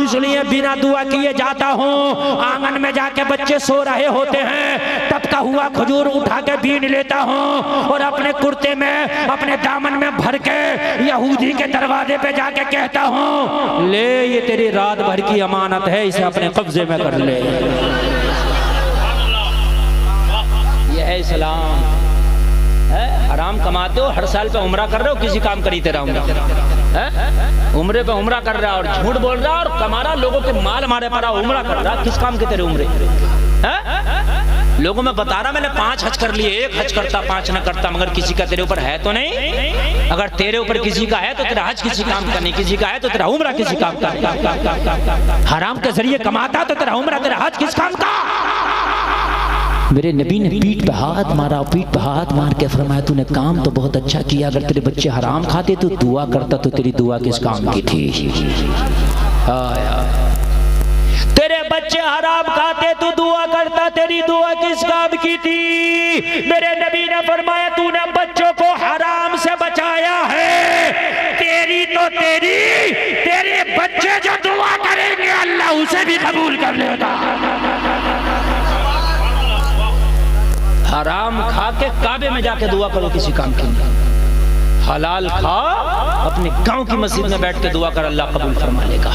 [SPEAKER 2] इसलिए बिना दुआ किए जाता हूँ, आंगन में जाके बच्चे सो रहे होते हैं, टपका हुआ खजूर उठा के बीन लेता हूँ और अपने कुर्ते में अपने दामन में भर के यहूदी के दरवाजे पे जाके कहता हूँ, ले ये तेरी रात भर की अमानत है, इसे अपने कब्जे में कर ले। इस्लाम है। हराम कमाते हो, हर साल पे उम्रा कर रहे हो, किसी काम करी तेरा उम्रा है, उम्रे पे उम्रा कर रहा और झूठ बोल रहा और कमा रहा, लोगों के माल मारे पड़ा, उम्रा कर रहा, किस काम के तेरे उम्रे है? लोगों में बता रहा मैंने 5 हज कर लिए, 1 हज करता 5 न करता, मगर किसी का तेरे ऊपर है तो नहीं। अगर तेरे ऊपर किसी का है तो तेरा हज किसी काम का नहीं, किसी का है तो तेरा उम्रा किसी काम का। हराम के जरिए कमाता तो तेरा उम्रा तेरा हज किस काम का? मेरे नबी ने पीठ पे हाथ मारा, पीठ पे हाथ मार के फरमाया तूने काम तो बहुत अच्छा किया, अगर तेरे बच्चे हराम खाते तो दुआ करता तो तेरी दुआ किस काम की थी?
[SPEAKER 1] तेरे बच्चे हराम खाते तू दुआ करता, तेरी दुआ किस काम की थी? मेरे नबी ने फरमाया तूने बच्चों को हराम से बचाया है, तेरी तो तेरे बच्चे जो दुआ करेंगे अल्लाह उसे भी कबूल कर लेगा।
[SPEAKER 2] हराम खा के काबे में जाके दुआ करो किसी काम की नहीं, हलाल खा अपने गांव की मस्जिद में बैठ के दुआ कर, अल्लाह कबूल फरमा लेगा।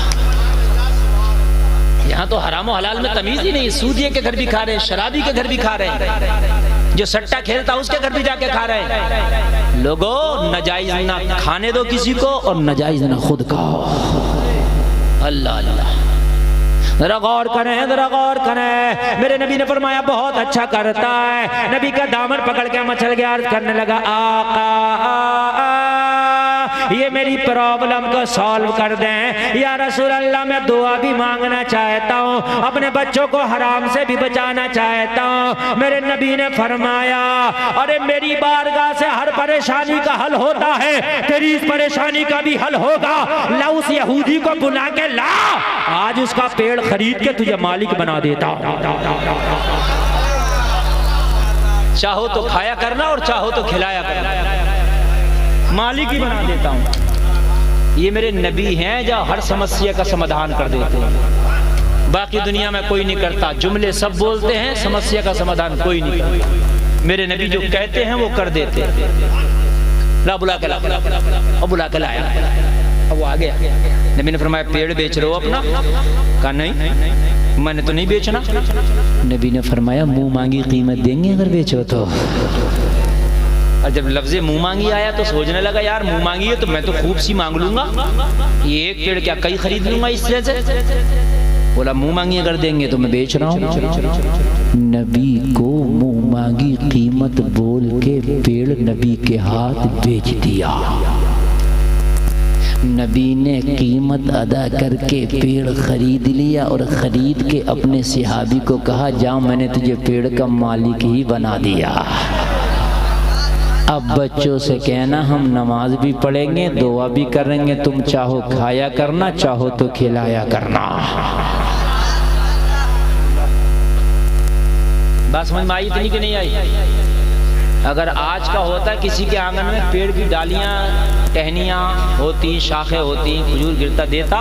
[SPEAKER 2] यहाँ तो हराम और हलाल में तमीज ही नहीं, सूदिये के घर भी खा रहे हैं, शराबी के घर भी खा रहे हैं, जो सट्टा खेलता उसके घर भी जाके खा रहे हैं। लोगों नाजायज ना खाने दो किसी को और नाजायज ना खुद खाओ। अल्लाह अल्लाह,
[SPEAKER 1] जरा गौर करें, जरा गौर करें। मेरे नबी ने फरमाया बहुत अच्छा करता है। नबी का दामन पकड़ के मचल गया, अर्ज करने लगा आका ये मेरी प्रॉब्लम को सॉल्व कर दें या रसूल अल्लाह, मैं दुआ भी मांगना चाहता हूँ, अपने बच्चों को हराम से भी बचाना चाहता हूँ। मेरे नबी ने फरमाया अरे मेरी बारगाह से हर परेशानी का हल होता है, तेरी इस परेशानी का भी हल होगा। ला उस यहूदी को बुला के ला, आज उसका पेड़ खरीद के तुझे मालिक बना देता।
[SPEAKER 2] चाहो तो खाया करना और चाहो तो खिलाया करना, मालिक ही बना देता हूँ। ये मेरे नबी हैं जो हर समस्या का समाधान कर देते हैं, बाकी दुनिया में कोई नहीं करता। जुमले सब बोलते हैं, समस्या का समाधान कोई नहीं करता। मेरे नबी जो कहते हैं वो कर देते हैं। ला बुला के ला, और बुला के लाया, अब वो आ गया। नबी ने फरमाया पेड़ बेच रहे हो अपना? कहा नहीं मैंने तो नहीं बेचना। नबी ने फरमाया मुंह मांगी कीमत देंगे अगर बेचो तो। और जब लफ्ज़ मुंह मांगी आया तो सोचने लगा यार मुंह मांगी है तो मैं तो खूब सी मांग लूंगा, ये एक पेड़ क्या कई खरीद लूंगा इससे से। बोला मुंह मांगी अगर देंगे तो मैं बेच रहा हूँ। नबी को मुंह मांगी कीमत बोल के पेड़ नबी के हाथ बेच दिया। नबी ने कीमत अदा करके पेड़ खरीद लिया और खरीद के अपने सहाबी को कहा जा मैंने तुझे पेड़ का मालिक ही बना दिया। अब बच्चों से कहना हम नमाज भी पढ़ेंगे, दुआ भी करेंगे, तुम चाहो खाया करना, चाहो तो खिलाया करना। बात समझ में आई इतनी कि नहीं आई? अगर आज का होता किसी के आंगन में पेड़ की डालियां टहनियां होती, शाखें होती, खजूर गिरता देता,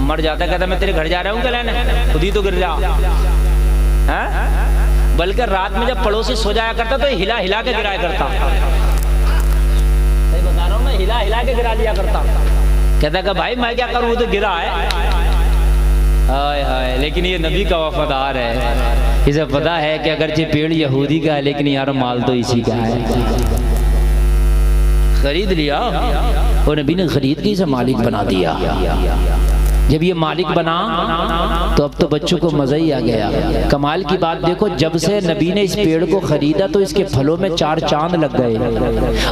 [SPEAKER 2] मर जाता, कहता मैं तेरे घर जा रहा हूँ क्या लेने, खुद ही तो गिर जा। बल्कि रात में जब पड़ोसी सो जाया करता तो हिला हिला के गिराया करता। सही बता रहा हूँ मैं, हिला हिला के गिरा दिया करता। कहता कि भाई मैं क्या करूँ, तो गिरा है। हाय हाय, लेकिन ये नबी का वफादार है, इसे पता है कि अगरचे पेड़ यहूदी का है लेकिन यार माल तो इसी का है। खरीद लिया और नबी ने खरीद के इसे मालिक बना दिया। जब ये मालिक बना तो अब तो बच्चों को मजा ही आ गया। कमाल की बात देखो, जब से नबी ने इस पेड़ को खरीदा तो इसके फलों में 4 चांद लग गए।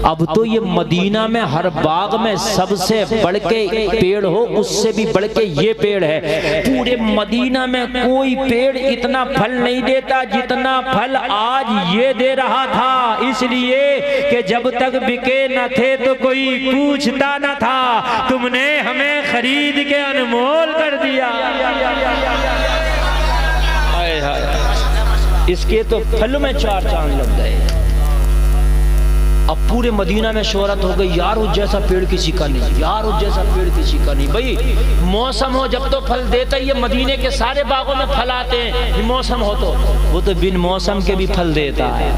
[SPEAKER 2] अब तो ये मदीना में हर बाग में सबसे बढ़ के पेड़ हो, उससे भी बढ़ के ये पेड़ है। पूरे मदीना में कोई पेड़ इतना फल नहीं देता जितना फल आज ये दे रहा था, इसलिए कि जब तक बिके न थे तो कोई पूछता न था, तुमने हमें खरीद के अनमोल कर दिया। इसके तो फल में 4 चांद लग गए। अब पूरे मदीना में शोहरत हो गई, यार उस जैसा पेड़ किसी का नहीं, यार उस जैसा पेड़ किसी का नहीं। भाई मौसम हो जब तो फल देता ही, ये मदीने के सारे बागों में फल आते हैं, मौसम हो तो वो तो बिन मौसम के भी फल देता है।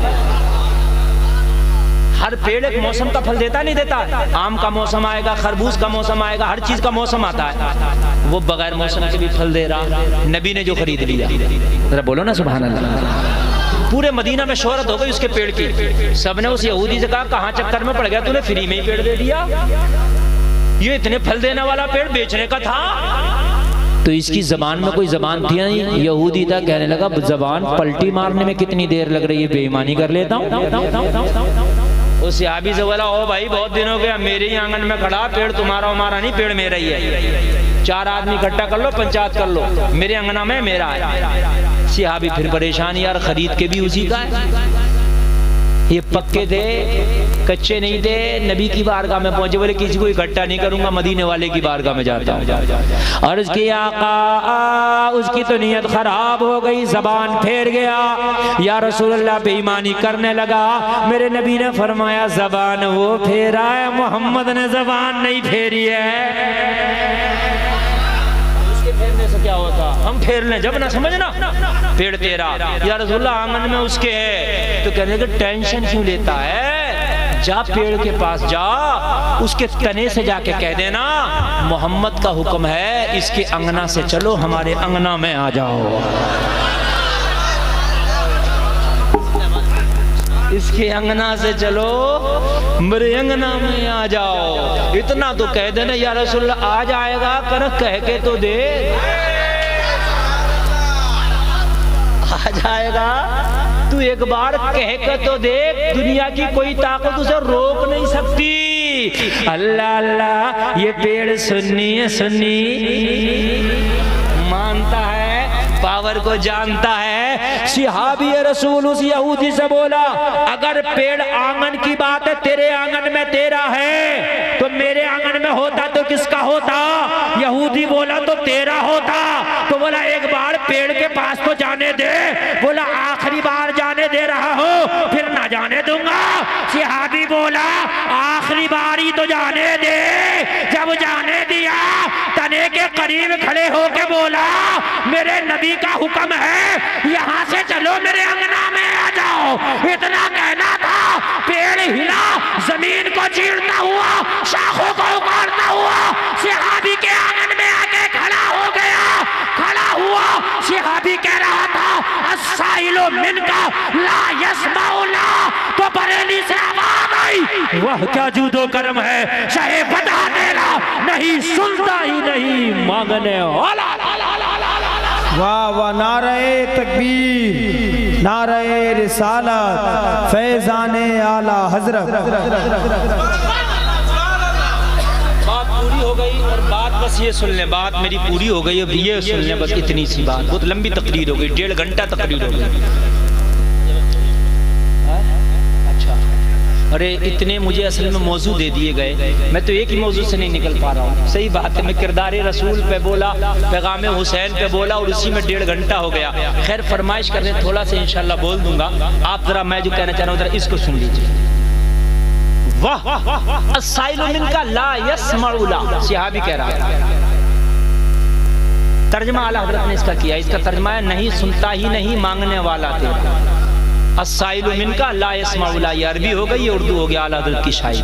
[SPEAKER 2] हर पेड़ एक मौसम का फल देता नहीं देता। आम का मौसम आएगा, खरबूज का मौसम आएगा, हर चीज का मौसम आता है, वो बगैर मौसम के भी फल दे रहा। नबी ने जो खरीद लिया, जरा बोलो ना सुभान अल्लाह। पूरे मदीना में शोहरत हो गई उसके पेड़ की। सबने उस यहूदी से कहा कहाँ चक्कर में पड़ गया, तूने फ्री में ही पेड़ दे दिया, ये इतने फल देने वाला पेड़ बेचने का था। तो इसकी जबान में कोई जबान थी नहीं, यहूदी था, कहने लगा जबान पलटी मारने में कितनी देर लग रही है, बेईमानी कर लेता हूँ। उस सहाबी से बोला ओ भाई बहुत दिन हो गया, मेरे ही आंगन में खड़ा, पेड़ तुम्हारा हमारा नहीं, पेड़ मेरा ही है। 4 आदमी इकट्ठा कर लो, पंचायत कर लो, मेरे अंगना में मेरा है। सिहाबी फिर परेशान, यार खरीद के भी उसी का है, ये पक्के थे कच्चे नहीं थे। नबी की बारगाह में पहुंचे, बोले किसी को इकट्ठा नहीं करूंगा, मदीने वाले की बारगाह में जाता हूं। अर्ज किया आका, उसकी तो नीयत खराब हो गई, जबान फेर गया, या रसूलल्लाह बेईमानी करने लगा। मेरे नबी ने फरमाया जबान वो फेरा है, मोहम्मद ने जबान नहीं फेरी है। फेरने से क्या होता, हम फेर लें जब ना समझना, पेड़ तेरा या रसूलुल्लाह आंगन में उसके है, तो कहने के टेंशन क्यों लेता है, जा पेड़ के पास जा, उसके तने से जाके कह देना मोहम्मद का हुक्म है, इसके अंगना से चलो, हमारे अंगना में आ जाओ, इसके अंगना से चलो, मेरे अंगना में आ जाओ। इतना तो कह देना, या रसूलल्लाह आ जाएगा, कर कह के तो दे, आ जाएगा, तू एक बार कह के तो देख, दुनिया की कोई ताकत उसे रोक नहीं सकती। अल्लाह अल्लाह, ये पेड़ सुन्नी है, सुन्नी मानता है, पावर को जानता है। सिहाबी रसूल उस यहूदी से बोला, अगर पेड़ आंगन की बात है, तेरे आंगन में तेरा है, तो मेरे आंगन में होता तो किसका होता? यहूदी बोला तो तेरा होता। तो बोला एक बार पेड़ के पास तो जाने दे। बोला आखिरी बार जाने दे रहा हो, फिर ना जाने दूंगा। सिहाबी बोला आखिरी बार ही तो जाने दे। जब जाने दिया, तने के करीब खड़े होके बोला, मेरे नबी का हुक्म है, यहाँ से चलो, मेरे अंगना में आ जाओ। इतना कहना था, पेड़ हिला, जमीन को चीरता हुआ, शाखों को उखाड़ता हुआ, सिहाबी के आंगन में आके खड़ा हो गया। खड़ा हुआ, सिहाबी कह रहा था, अस्साइलो मिनका ला यस्माउला, तो बरेली से आवाज आई, वह क्या जूदो कर्म है, चाहे बता देना, नहीं सुनता ही नहीं मांगने वाला।
[SPEAKER 5] वाह वाह, नारे तकबीर, नारे रिसालत, फैजाने आला हजरत।
[SPEAKER 2] बात पूरी हो गई, और बात बस ये सुन ले, बात मेरी पूरी हो गई, अब ये सुन ले, बस इतनी सी बात, बहुत लंबी तकरीर हो गई, 1.5 घंटा तकरीर हो गई। अरे इतने मुझे असल में मौजू दे दिए गए, मैं तो एक ही मौजू से नहीं निकल पा रहा हूँ। सही बात है, मैं किरदार रसूल पे बोला, पैगाम हुसैन पे बोला, और उसी में 1.5 घंटा हो गया। खैर फरमाइश करने थोड़ा सा इंशाल्लाह बोल दूंगा। आप जरा, मैं जो कहना चाह रहा हूँ जरा इसको सुन लीजिए। वाह, अस्साइलु मिनका ला यस्माउला, सिहाबी कह रहा है। तर्जमा आला हज़रत ने इसका किया, इसका तर्जमा है, नहीं सुनता ही नहीं, मांगने वाला तेरा। अस्साइलु मिनका ला यस्माउला, ये अरबी हो गई, उर्दू हो गया आला हज़रत की शायरी।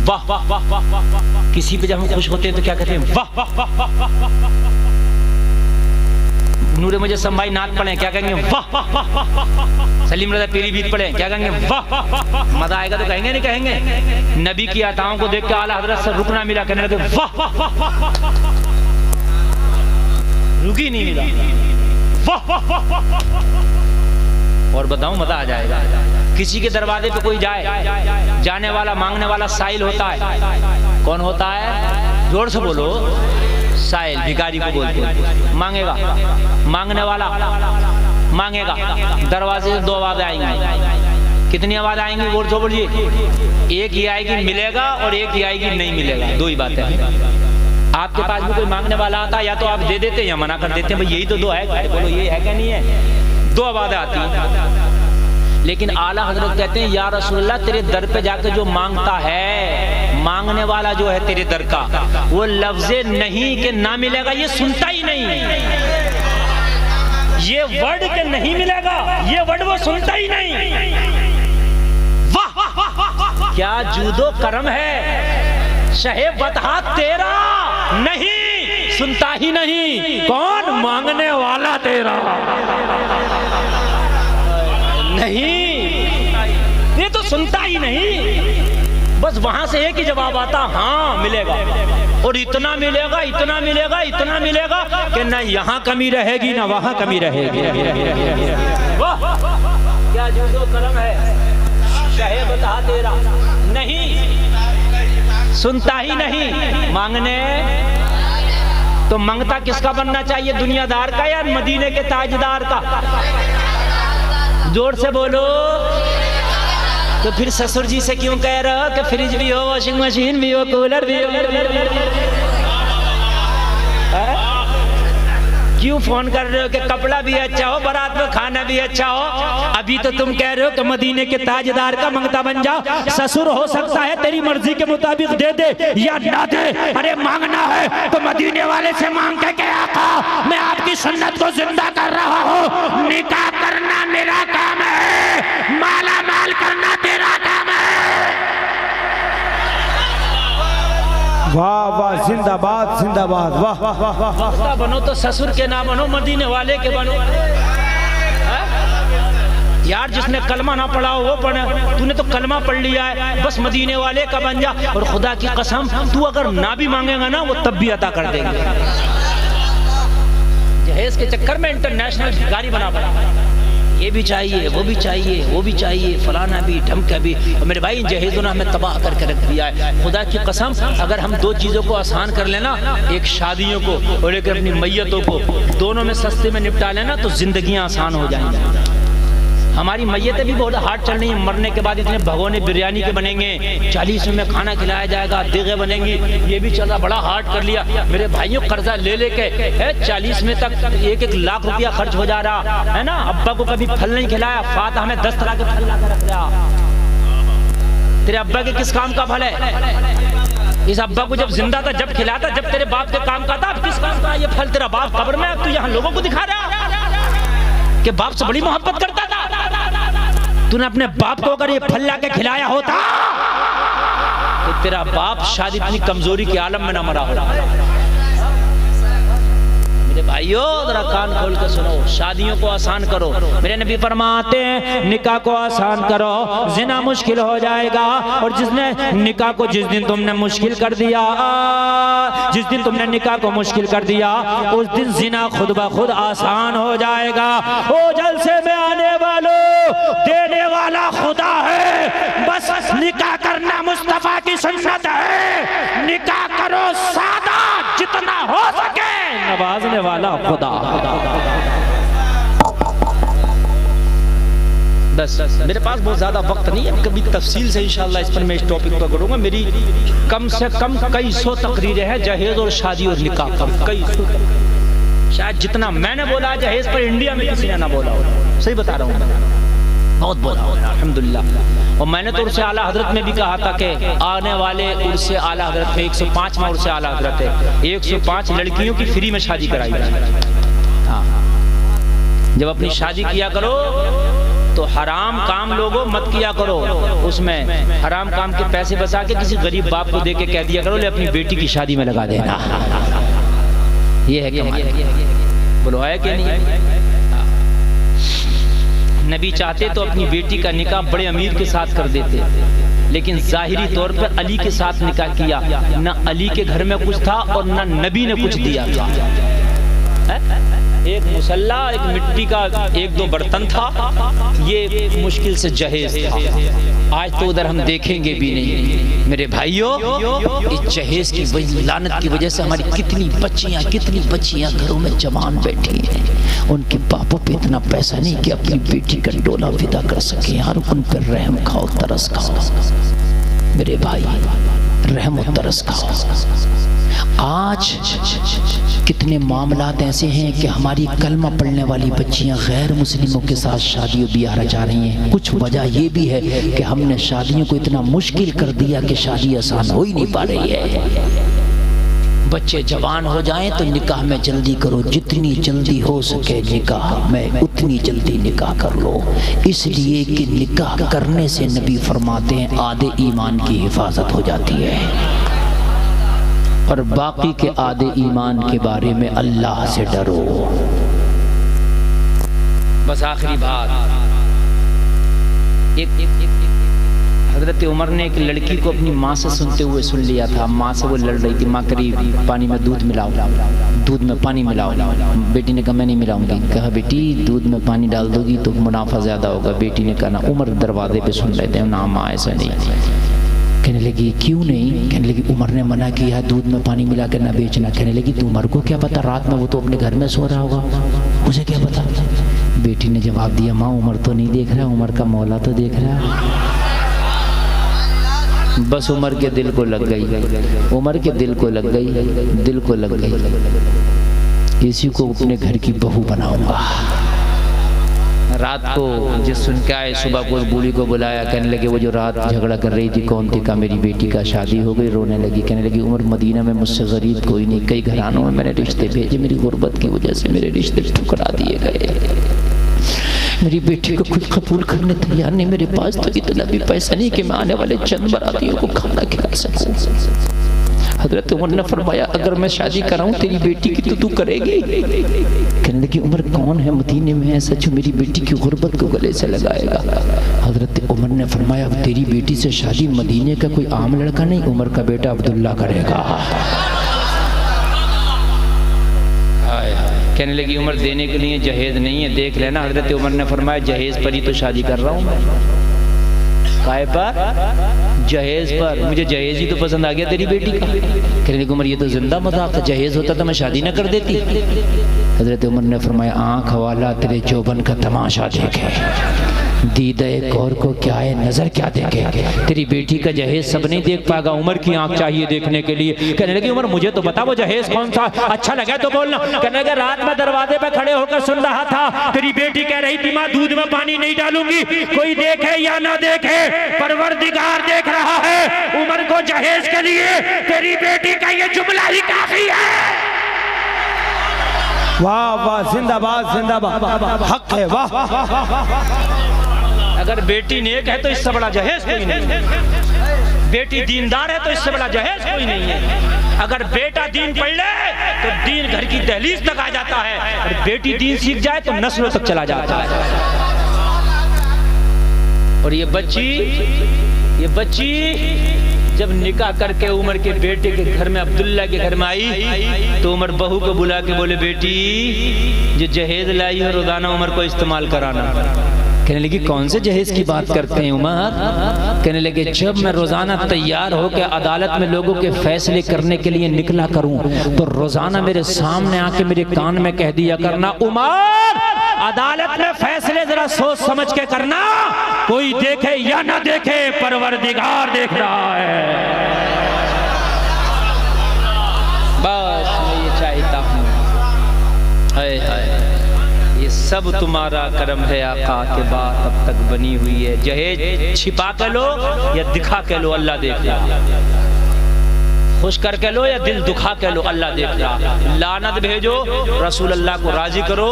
[SPEAKER 2] वाह वाह वाह वाह वाह, किसी पे जब हम खुश होते हैं तो क्या कहते हैं, वाह वाह वाह वाह। नूरे मुझे संभाई नाथ पढ़े, क्या कहेंगे, वाह वाह वाह वाह। सलीम रज़ा पीलीभीत पढ़े, क्या कहेंगे, वाह वाह वाह। मजा आएगा तो कहेंगे नहीं कहेंगे। नबी की अताओं को देख के आला हज़रत से रुकना मिला, कहने लगे वाह वाह वाह वाह। रुकी नहीं मिला, वाह वाह वाह वाह। और बताऊं, मजा आ जाएगा। किसी के दरवाजे पे कोई जाए, जाने वाला मांगने वाला साइल होता है। कौन होता है, जोर से बोलो, साइल भिखारी को बोलते हैं। मांगेगा, मांगने वाला मांगेगा, दरवाजे से 2 आवाजें आएंगी। कितनी आवाज आएंगी, जोर से बोलिए। एक ही आएगी मिलेगा, और एक ही आएगी नहीं मिलेगा, 2 ही बातें हैं। आपके पास भी कोई मांगने वाला आता है, या तो आप दे देते हैं या मना कर देते हैं, भाई यही तो 2 है, बोलो ये है क्या नहीं है। 2 आवाज़ें आती हैं। लेकिन आला हजरत कहते हैं, या रसूलल्लाह तेरे दर पे जाके जो मांगता है, मांगने वाला जो है तेरे दर का, वो लफ्ज़े नहीं के ना मिलेगा, ये सुनता ही नहीं। ये वर्ड के नहीं मिलेगा, ये वर्ड वो सुनता ही नहीं। वाह, क्या जूदो करम है, शहे बता तेरा, नहीं सुनता ही नहीं। कौन, मांगने वाला तेरा नहीं, ये तो सुनता ही नहीं। बस वहां से एक ही जवाब आता, हाँ मिलेगा, और इतना मिलेगा, इतना मिलेगा, इतना मिलेगा कि ना यहाँ कमी रहेगी ना वहां कमी रहेगी। वाह, क्या जूदो करम है, शहे बता तेरा, नहीं सुनता ही नहीं, मांगने
[SPEAKER 1] तो मंगता किसका बनना चाहिए, दुनियादार का या मदीने के ताजदार का? जोर से बोलो। तो फिर ससुर जी से क्यों कह रहे हो कि फ्रिज भी हो, वॉशिंग मशीन भी हो, कूलर भी हो? क्यों फोन कर रहे हो कि कपड़ा भी अच्छा हो, बारात में खाना भी अच्छा हो? अभी तो तुम कह रहे हो कि मदीने के ताजदार का मंगता बन जाओ। ससुर हो सकता है तेरी मर्जी के मुताबिक दे दे या ना दे, अरे मांगना है तो मदीने वाले से मांग के आका मैं आपकी सुन्नत को जिंदा कर रहा हूँ। निकाह करना मेरा काम है, माला माल करना तेरा काम है।
[SPEAKER 5] वाह वाह, जिंदाबाद जिंदाबाद, वाह वाह वाह वाह वाह।
[SPEAKER 1] बनो तो ससुर के ना बनो, मदीने वाले के बनो। यार जिसने कलमा ना पढ़ा हो वो पढ़े, तूने तो कलमा पढ़ लिया है, बस मदीने वाले का बन जा। और खुदा की कसम तू अगर ना भी मांगेगा ना वो तब भी अता कर देंगे। जहेज के चक्कर में इंटरनेशनल भिखारी बना पड़ा, ये भी चाहिए, वो भी चाहिए, वो भी चाहिए, फलाना भी, ढमका भी। और मेरे भाई जहेजों ने हमें तबाह करके रख दिया है। खुदा की कसम अगर हम दो चीज़ों को आसान कर लेना, एक शादियों को और एक अपनी मैयतों को, दोनों में सस्ते में निपटा लेना तो जिंदगियां आसान हो जाएंगी। हमारी मैयतें भी बहुत हार्ड चल रही हैं। मरने के बाद इतने भगोने बिरयानी के बनेंगे, 40 में खाना खिलाया जाएगा, देगे बनेंगी, ये भी चल रहा, बड़ा हार्ड कर लिया। मेरे भाइयों कर्जा ले लेके 40 में तक 1-1 लाख रुपया खर्च हो जा रहा है ना। अब्बा को कभी फल नहीं खिलाया, फाता हमें 10 तरह के फल ला के रख दिया। तेरे अब्बा के किस काम का फल है? इस अब्बा को जब जिंदा था, जब खिलाता, जब तेरे बाप के काम का था, अब किस काम का ये फल? तेरा बाप कब्र में, अब तू यहाँ लोगों को दिखा रहा कि बाप से बड़ी मोहब्बत करता था। तूने अपने बाप को अगर ये फल ला के खिलाया होता तो तेरा बाप शायद इतनी कमजोरी के आलम में ना मरा होता। मेरे भाइयों जरा कान खोल के सुनो, शादियों को आसान करो। मेरे नबी फरमाते हैं निकाह को आसान करो, जिना मुश्किल हो जाएगा। और जिसने निकाह को, जिस दिन तुमने मुश्किल कर दिया, जिस दिन तुमने निकाह को मुश्किल कर दिया, उस दिन जिना खुद ब खुद आसान हो जाएगा। ओ जलसे में आने वालों, देने वाला खुदा है, बस निकाह करना मुस्तफा की सुन्नत है। निकाह करो सादा जितना हो सके, नवाजने वाला खुदा। बस मेरे पास बहुत ज्यादा वक्त नहीं है, कभी तफसील से इंशाल्लाह इस पर मैं इस टॉपिक पर करूंगा। मेरी कम से कम कई 100 तकरीरें हैं जहेज और शादी और निकाह पर, कई 100। शायद जितना मैंने बोला जहेज पर इंडिया में किसी ने ना बोला हो, सही बता रहा हूँ, बहुत बोला हो अल्हम्दुलिल्लाह। और मैंने तो उर्से आला हजरत में भी कहा था कि आने वाले उर्से आला हजरत में 105वां उर्से आला हजरत है, 105 लड़कियों की फ्री में शादी कराई जाए। हाँ, जब अपनी शादी किया करो तो हराम काम लोगों मत किया करो, उसमें हराम काम के पैसे बचा के किसी गरीब बाप को दे के कह दिया करो ले अपनी बेटी की शादी में लगा देना। ये है कमाल, बोलो है कि नहीं? नबी चाहते तो अपनी बेटी का निकाह बड़े अमीर के साथ कर देते, लेकिन जाहिरी तौर पर अली के साथ निकाह किया। ना अली के घर में कुछ था और ना नबी ने कुछ दिया था। एक मुसल्ला, एक मिट्टी का 1-2 बर्तन था, ये मुश्किल से जहेज था। आज तो उधर हम देखेंगे भी नहीं। मेरे भाइयों, इस जहेज की वही लानत की वजह से हमारी कितनी बच्चियां घरों में जवान बैठी हैं। उनके बापों पे इतना पैसा नहीं कि अपनी बेटी का डोला विदा कर सके। यार उन पर रहम खाओ, तरस खाओ मेरे भाई, रहम और तरस खाओ। आज कितने मामलात ऐसे हैं कि हमारी कलमा पढ़ने वाली बच्चियां गैर मुस्लिमों के साथ शादियों ब्याह जा रही हैं। कुछ वजह ये भी है कि हमने शादियों को इतना मुश्किल कर दिया कि शादी आसान हो ही नहीं पा रही है। बच्चे जवान हो जाएं तो निकाह में जल्दी करो, जितनी जल्दी हो सके निकाह में उतनी जल्दी निकाह कर लो, इसलिए कि निकाह करने से नबी फरमाते हैं आधे ईमान की हिफाजत हो जाती है और बाकी के आधे ईमान के बारे में अल्लाह से डरो। बस आखिरी बात, हजरत उमर ने एक लड़की को अपनी माँ से सुनते हुए सुन लिया था। माँ से वो लड़ रही थी, माँ करीब पानी में दूध मिलाओ, दूध में पानी मिलाओ। बेटी ने कहा मैं नहीं मिलाऊंगी। कहा बेटी दूध में पानी डाल दोगी तो मुनाफा ज्यादा होगा। बेटी ने कहा ना। उमर दरवाजे पे सुन रहे थे, ना माँ ऐसा नहीं।
[SPEAKER 2] कहने लगी क्यों नहीं? कहने लगी उमर ने मना किया, दूध में पानी मिला कर ना बेचना। कहने लगी तो उमर को क्या पता, रात में वो तो अपने घर में सो रहा होगा, मुझे क्या पता। बेटी ने जवाब दिया, माँ उमर तो नहीं देख रहा, उमर का मौला तो देख रहा। बस उमर के दिल को लग गई, उमर के दिल को लग गई, दिल को लग गई, इसी को अपने घर की बहू बनाऊंगा। रात को जिस सुन के आए, सुबह को उस बूढ़ी को बुलाया। कहने लगे वो जो रात झगड़ा कर रही थी कौन थी? का मेरी बेटी का शादी हो गई। रोने लगी, कहने लगी उमर मदीना में मुझसे गरीब कोई नहीं, कई घरानों में मैंने रिश्ते भेजे, मेरी गुर्बत की वजह से मेरे रिश्ते ठुकरा दिए गए। मेरी बेटी को खुद कबूल करने तैयार नहीं, मेरे पास तो इतना भी पैसा नहीं कि मैं आने वाले चंद बारातियों को खाना खिला सकूं। हजरत उमर ने फरमाया अगर मैं शादी कराऊं तेरी बेटी की तो तू करेगी? कहने लगी उमर कौन है मदीने में ऐसा जो मेरी बेटी की गुर्बत को गले से लगाएगा? हजरत उमर ने फरमाया तेरी बेटी से शादी मदीने का कोई आम लड़का नहीं, उमर का बेटा अब्दुल्ला करेगा। कहने लगी उमर देने के लिए जहेज नहीं है, देख लेना। हजरत उमर ने फरमाया जहेज पर ही तो शादी कर रहा हूँ मैं। काय पर? जहेज पर। मुझे जहेज ही तो पसंद आ गया तेरी बेटी का। कहने लगी उमर ये तो जिंदा मजाक है, जहेज होता तो मैं शादी न कर देती। हजरत उमर ने फरमाया आँख वाला तेरे चौबन का तमाशा देखे, दीदा कौर को क्या है, नजर क्या देखे? तेरी बेटी का जहेज सब नहीं देख पाएगा, उमर की आंख चाहिए देखने के लिए। कहने लगी उमर मुझे तो बता वो जहेज कौन सा, अच्छा लगा तो बोलना। कहने लगे रात में दरवाजे पे खड़े होकर सुन रहा था, तेरी बेटी कह रही थी माँ दूध में पानी नहीं डालूंगी, कोई देखे या ना देखे परवरदिगार देख रहा है, उमर को जहेज के लिए तेरी बेटी का ये जुमला ही काफी है।
[SPEAKER 5] वाह वाह, जिंदाबाद जिंदाबाद, हक है, वाह।
[SPEAKER 1] अगर बेटी नेक है तो इससे बड़ा जहेज कोई नहीं है, बेटी दीनदार है तो इससे बड़ा जहेज कोई नहीं है। अगर बेटा दीन पढ़ ले तो दीन घर की दहलीज तक आ जाता है, और बेटी दीन सीख जाए तो नस्लों तक चला जाता है। और ये बच्ची जब निकाह करके उमर के बेटे के घर में अब्दुल्ला के घर में आई तो उमर बहू को बुला के बोले बेटी जो जहेज लाई हो रोजाना उमर को इस्तेमाल कराना। कहने लगी कौन से जहेज की बात करते हैं उमर? कहने लगे जब मैं रोजाना तैयार होकर अदालत में लोगों के फैसले करने के लिए निकला करूं तो रोजाना मेरे सामने आके मेरे कान में कह दिया करना उमर अदालत में फैसले जरा सोच समझ के करना, कोई देखे या ना देखे परवरदिगार देख रहा है। बस मैं ये चाहता हूँ, हाय हाय ये सब तुम्हारा करम है आका के बाद अब तक बनी हुई है। जहेज छिपा के लो या दिखा के लो अल्लाह देख रहा, खुश करके लो या दिल दुखा के लो अल्लाह देख रहा। लानत भेजो रसूल अल्लाह को राजी करो,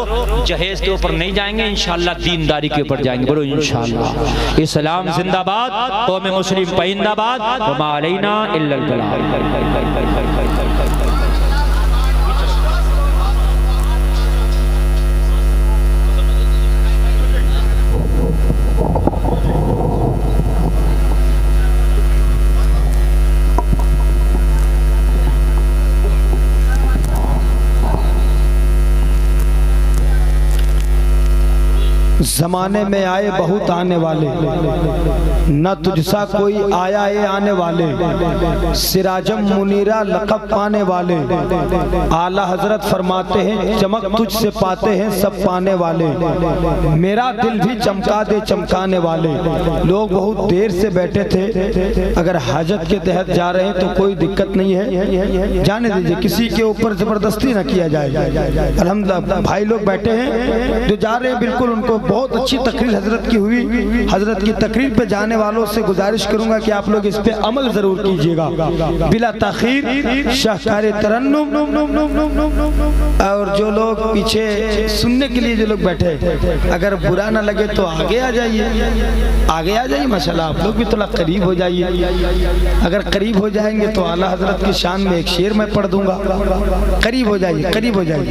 [SPEAKER 1] जहेज के ऊपर नहीं जाएंगे इंशाअल्लाह दीनदारी के ऊपर जाएंगे। बोलो इंशाअल्लाह। इस्लाम जिंदाबाद, कौम मुस्लिम पाइंदाबाद, वमा अलैना इल्लल बलाग।
[SPEAKER 5] जमाने में आए बहुत आने वाले, न तुझसा कोई आया ये आने वाले, सिराजम मुनीरा लक़ब पाने वाले, आला हजरत फरमाते हैं चमक तुझसे पाते हैं सब पाने वाले, मेरा दिल भी चमका दे चमकाने वाले। लोग बहुत देर से बैठे थे, अगर हाजत के तहत जा रहे हैं तो कोई दिक्कत नहीं है, जाने दीजिए, किसी के ऊपर जबरदस्ती ना किया जाए। अल्हम्दुलिल्लाह भाई लोग बैठे हैं जो जा रहे हैं, बिल्कुल उनको बहुत अच्छी तकरीर हजरत की हुई। हजरत की तकरीर पे जाने वालों से गुजारिश करूंगा कि आप लोग इस पे अमल जरूर कीजिएगा बिला ताखीर। शाहकार तरन्नुम, और जो लोग पीछे सुनने के लिए जो लोग बैठे, अगर बुरा ना लगे तो आगे आ जाइए, आगे आ जाइए माशाल्लाह। आप लोग भी थोड़ा करीब हो जाइए, अगर करीब हो जाएंगे तो आला हजरत की शान में एक शेर मैं पढ़ दूंगा। करीब हो जाइए, करीब हो जाइए।